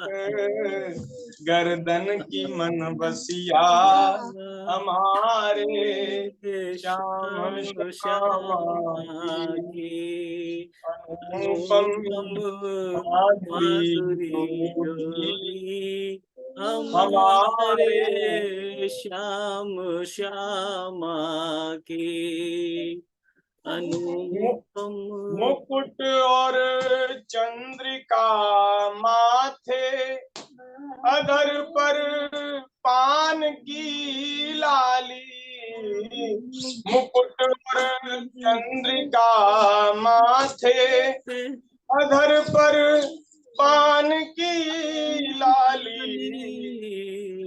गर्दन की मन बसिया हमारे श्याम श्यामा की अनुपम माधुरी जोड़ी हमारे हमारे श्याम श्यामा की अनुपम। मुकुट और चंद्रिका माथे अधर पर पान की लाली मुकुट और चंद्रिका माथे अधर पर पान की लाली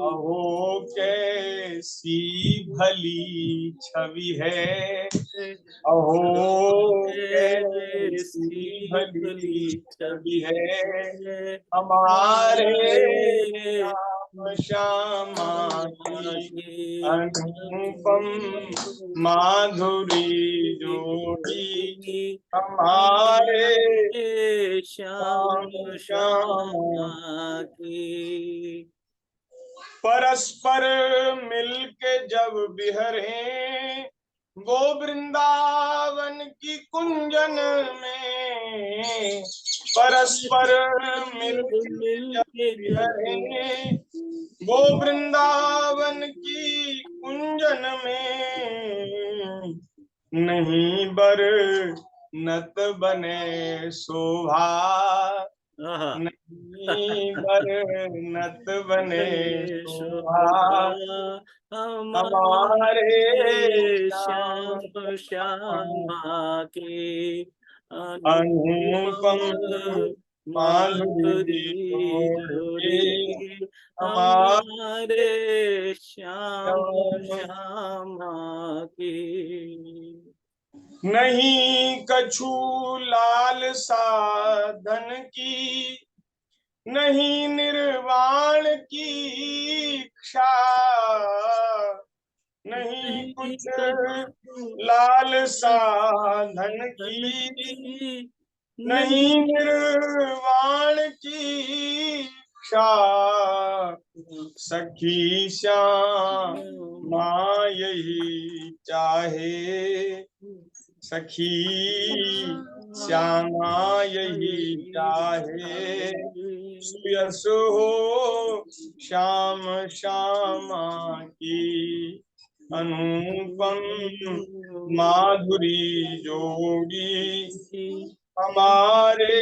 अहो कैसी भली छवि है अहो कैसी भली छवि है हमारे श्याम श्यामा की अनुपम माधुरी जोड़ी हमारे श्याम श्यामा की। परस्पर मिलके जब बिहरे वो वृंदावन की कुंजन में परस्पर मिलके जब बिहरे वो वृंदावन की कुंजन में नहीं बर नत बने शोभा नहीं बर नत बने शोभा हमारे श्याम श्यामा के अनुपम माधुरी जोड़ी हमारे श्याम श्यामा की। नहीं कछु लाल साधन की नहीं निर्वाण की इच्छा नहीं कुछ लाल साधन की नहीं निर्वाण की इच्छा सखी श्यामा यही चाहे सखी श्यामा यही चाहे सुयस हो श्याम श्यामा की अनुपम माधुरी जोड़ी हमारे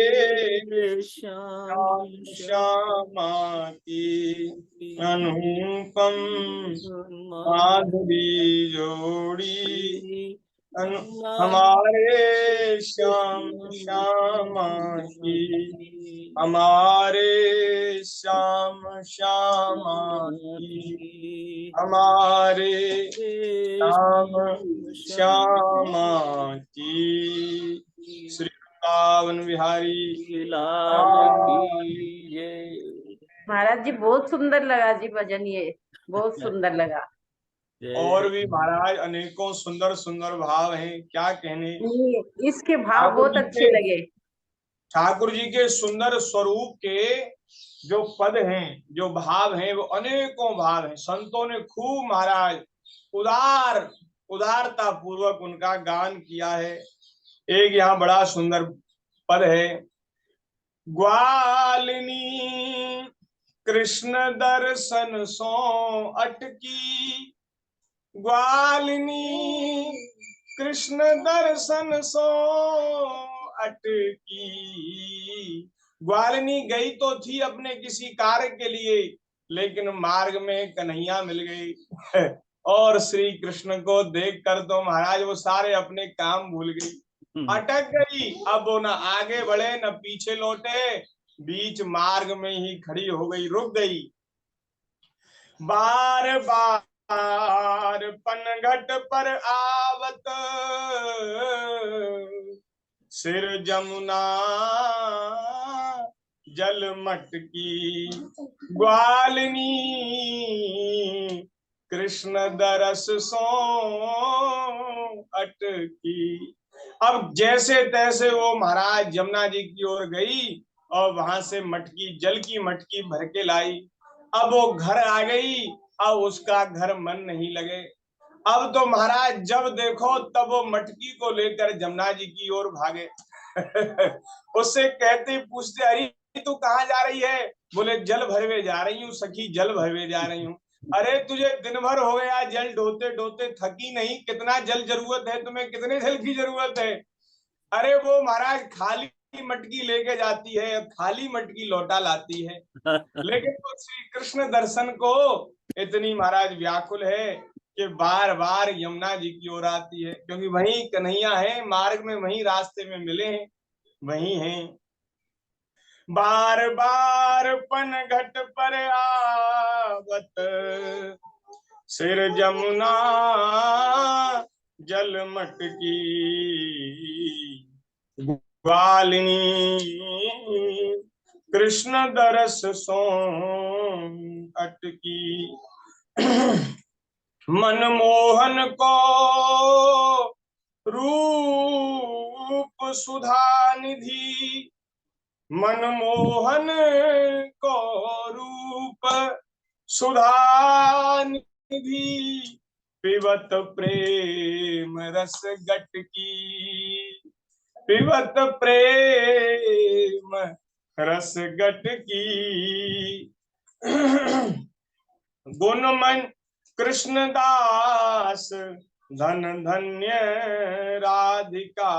श्याम श्यामा की अनुपम माधुरी जोड़ी हमारे श्याम श्यामा की हमारे श्याम श्यामा की हमारे श्याम श्यामा की। श्री वृंदावन बिहारी महाराज जी बहुत सुंदर लगा जी भजन, ये बहुत सुंदर लगा। और भी महाराज अनेकों सुंदर सुंदर भाव हैं, क्या कहने। इसके भाव बहुत अच्छे लगे। ठाकुर जी के सुंदर स्वरूप के जो पद हैं, जो भाव हैं, वो अनेकों भाव हैं। संतों ने खूब महाराज उदारता पूर्वक उनका गान किया है। एक यहाँ बड़ा सुंदर पद है, ग्वालिनी कृष्ण दर्शन सो अटकी ग्वालिनी कृष्ण दर्शन सो अटकी। ग्वालिनी गई तो थी अपने किसी कार्य के लिए, लेकिन मार्ग में कन्हैया मिल गई और श्री कृष्ण को देखकर तो महाराज वो सारे अपने काम भूल गई, अटक गई। अब वो न आगे बढ़े न पीछे लौटे, बीच मार्ग में ही खड़ी हो गई, रुक गई। बार बार पनघट पर आवत सिर जमुना जल मटकी। ग्वालिनी कृष्ण दरस सो अटकी। अब जैसे तैसे वो महाराज जमुना जी की ओर गई और वहां से मटकी, जल की मटकी भर के लाई। अब वो घर आ गई, अब उसका घर मन नहीं लगे। अब तो महाराज जब देखो तब वो मटकी को लेकर जमुना जी की ओर भागे उससे कहते पूछते, अरे तू कहाँ जा रही है? बोले जल भरवे जा रही हूँ सखी, जल भरवे जा रही हूँ। अरे तुझे दिन भर हो गया जल ढोते ढोते, थकी नहीं? कितना जल जरूरत है तुम्हें, कितने जल की जरूरत है? अरे वो महाराज खाली मटकी लेके जाती है, खाली मटकी लौटा लाती है। लेकिन तो श्री कृष्ण दर्शन को इतनी महाराज व्याकुल है कि बार बार यमुना जी की ओर आती है, क्योंकि वहीं कन्हैया है, मार्ग में वहीं रास्ते में मिले हैं, वहीं हैं। बार बार पनघट पर आवत सिर जमुना जल मटकी। ग्वालिनी कृष्ण दरस सो अटकी। मनमोहन को रूप सुधा निधि, मनमोहन को रूप सुधा निधि, पिबत प्रेम रस गटकी। पिबत प्रेम रस गटकी। गुणमन कृष्णदास धन धन्य राधिका,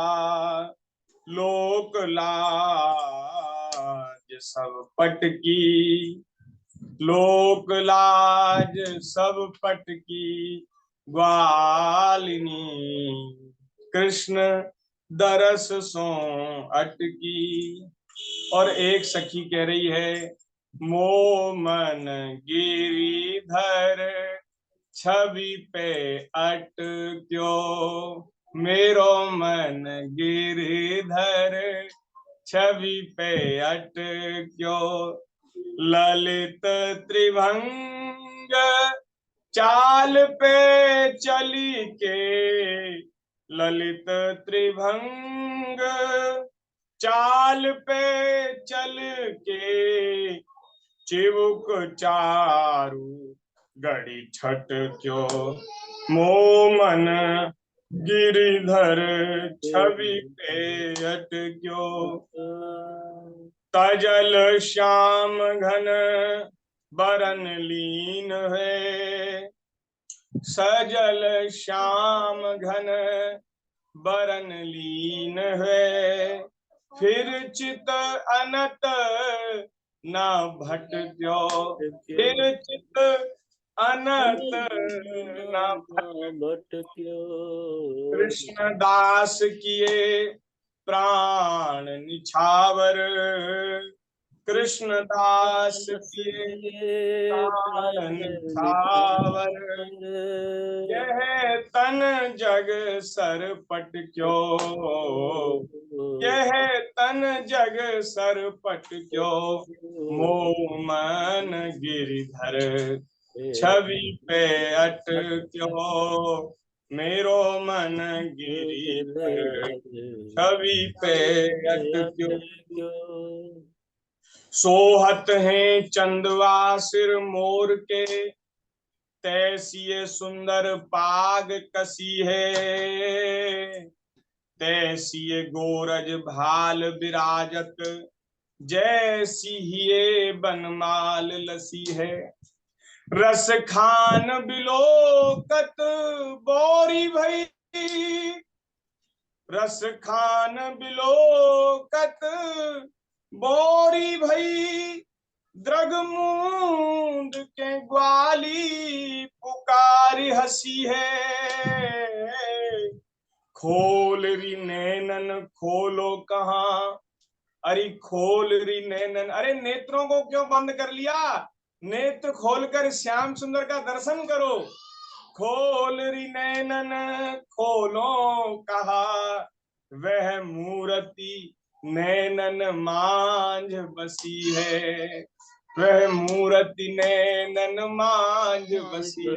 लोक लाज सब पटकी। लोक लाज सब पटकी। ग्वालिनी कृष्ण दरस सो अटकी। और एक सखी कह रही है, मोमन गिरिधर छवि पे अटक्यो, मेरो मन गिरिधर छवि पे अटक्यो। ललित त्रिभंग चाल पे चली के, ललित त्रिभंग चाल पे चल के, चिबुक चारु गड़ी छट क्यों, मोमन गिरिधर छवि पे अटक्यो। तजल श्याम घन बरन लीन है, सजल श्याम घन बरन लीन है। फिर चित अनत न भटक्यो, फिर चित अनत न भटक्यो। कृष्ण दास किए प्राण निछावर, कृष्ण दास किए प्राण निछावर। यह तन जग सर पटक्यो, यह तन जग सर पटक्यो। मोमन गिरिधर छवि पे अटक्यो, मेरो मन गिरिधर छवि पे अटक्यो। सोहत हैं चंदवा सिर मोर के, तैसी सुंदर पाग कसी है। तैसी गोरज भाल विराजत, जैसी ही बनमाल लसी है। रस खान बिलोकत बोरी भई, रस खान बिलोकत बोरी भई, द्रग मूंद के ग्वाली पुकारी हसी है। खोल री नैनन खोलो कहाँ, अरे खोल री नैनन, अरे नेत्रों को क्यों बंद कर लिया, नेत्र खोलकर श्याम सुंदर का दर्शन करो। खोल री नैनन खोलो कहा, वह मूर्ति नैनन मांझ बसी है, वह मूर्ति नैनन मांझ बसी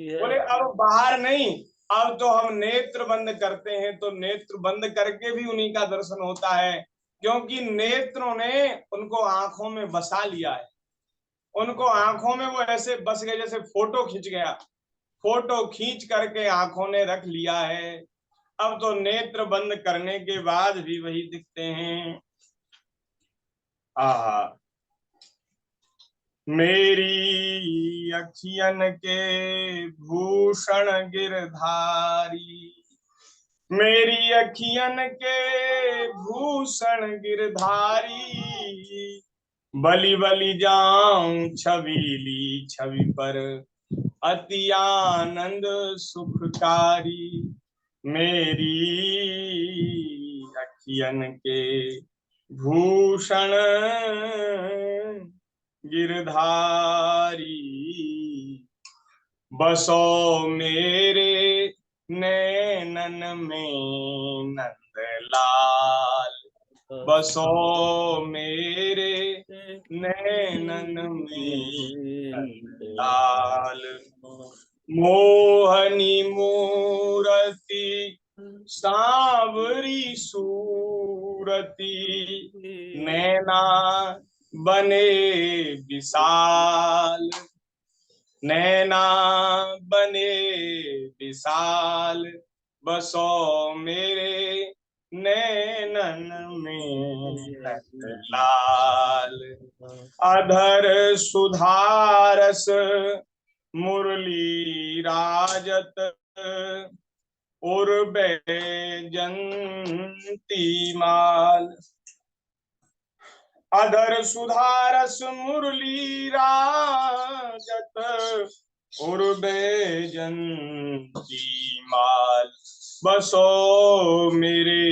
है। बोले अब बाहर नहीं, अब तो हम नेत्र बंद करते हैं, तो नेत्र बंद करके भी उन्हीं का दर्शन होता है, क्योंकि नेत्रों ने उनको आंखों में बसा लिया है। उनको आंखों में वो ऐसे बस गए जैसे फोटो खींच गया, फोटो खींच करके आंखों ने रख लिया है। अब तो नेत्र बंद करने के बाद भी वही दिखते हैं। आहा, मेरी अखियन के भूषण गिरधारी, मेरी अखियन के भूषण गिरधारी, बलि बलि जाऊं छबीली छवि पर, अति आनंद सुखकारी। मेरी अखियन के भूषण गिरधारी, बसो मेरे नैनन में नंदलाल, बसो मेरे नैनन में नंदलाल। मोहनी मूरति सांवरी सूरती, नैना बने विशाल, नैना बने विशाल, बसो मेरे नैनन में नंदलाल। अधर सुधारस मुरली राजत, उर्बे जंती माल। अधर सुधारस मुरली राजत, उर्बे जंती माल, बसो मेरे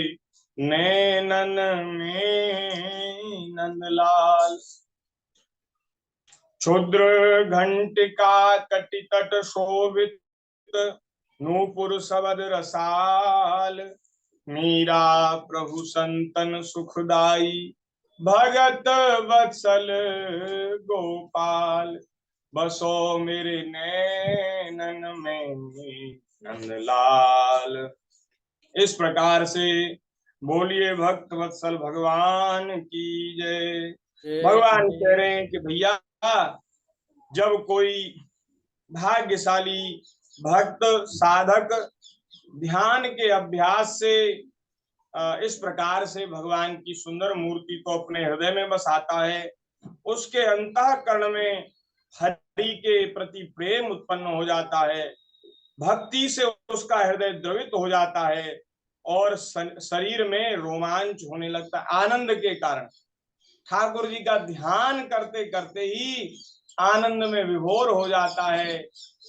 नैनन में नंदलाल। क्षुद्र घंटिका कटितट शोभित, नूपुर शबद रसाल, मीरा प्रभु संतन सुखदाई, भगत वत्सल गोपाल, बसो मेरे नैनन में नंदलाल। इस प्रकार से बोलिए भक्त वत्सल भगवान की जय। भगवान कह रहे हैं कि भैया, जब कोई भाग्यशाली भक्त साधक ध्यान के अभ्यास से इस प्रकार से भगवान की सुंदर मूर्ति को अपने हृदय में बसाता है, उसके अंतःकरण में हरि के प्रति प्रेम उत्पन्न हो जाता है, भक्ति से उसका हृदय द्रवित हो जाता है और शरीर में रोमांच होने लगता है आनंद के कारण। ठाकुर जी का ध्यान करते करते ही आनंद में विभोर हो जाता है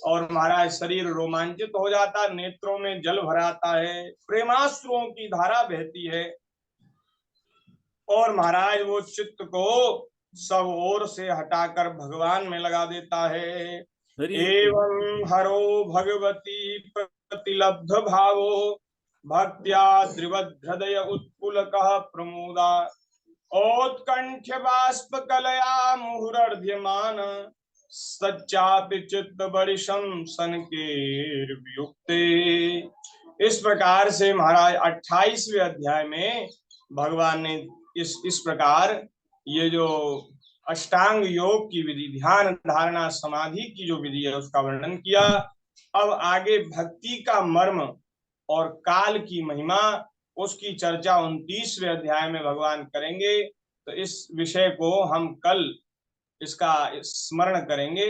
और महाराज शरीर रोमांचित हो जाता है, नेत्रों में जल भर आता है, प्रेमाश्रुओं की धारा बहती है और महाराज वो चित्त को सब ओर से हटाकर भगवान में लगा देता है। एवं हरो भगवती प्रतिलब्ध भावो, भक्त्या द्रिवद्हृदय उत्पुलकः प्रमोदा, औत्कंठ्य बाष्प कलया मुहुरर्ध्यमान, सच्चापि चित्त बड़िशम सनकेर्युक्ते। इस प्रकार से महाराज 28वें अध्याय में भगवान ने इस प्रकार ये जो अष्टांग योग की विधि, ध्यान धारणा समाधि की जो विधि है उसका वर्णन किया। अब आगे भक्ति का मर्म और काल की महिमा, उसकी चर्चा 29वें अध्याय में भगवान करेंगे। तो इस विषय को हम कल इसका स्मरण करेंगे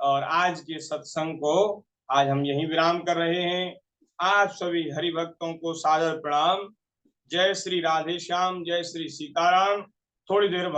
और आज के सत्संग को आज हम यहीं विराम कर रहे हैं। आप सभी हरि भक्तों को सादर प्रणाम। जय श्री राधे श्याम, जय श्री सीताराम। थोड़ी देर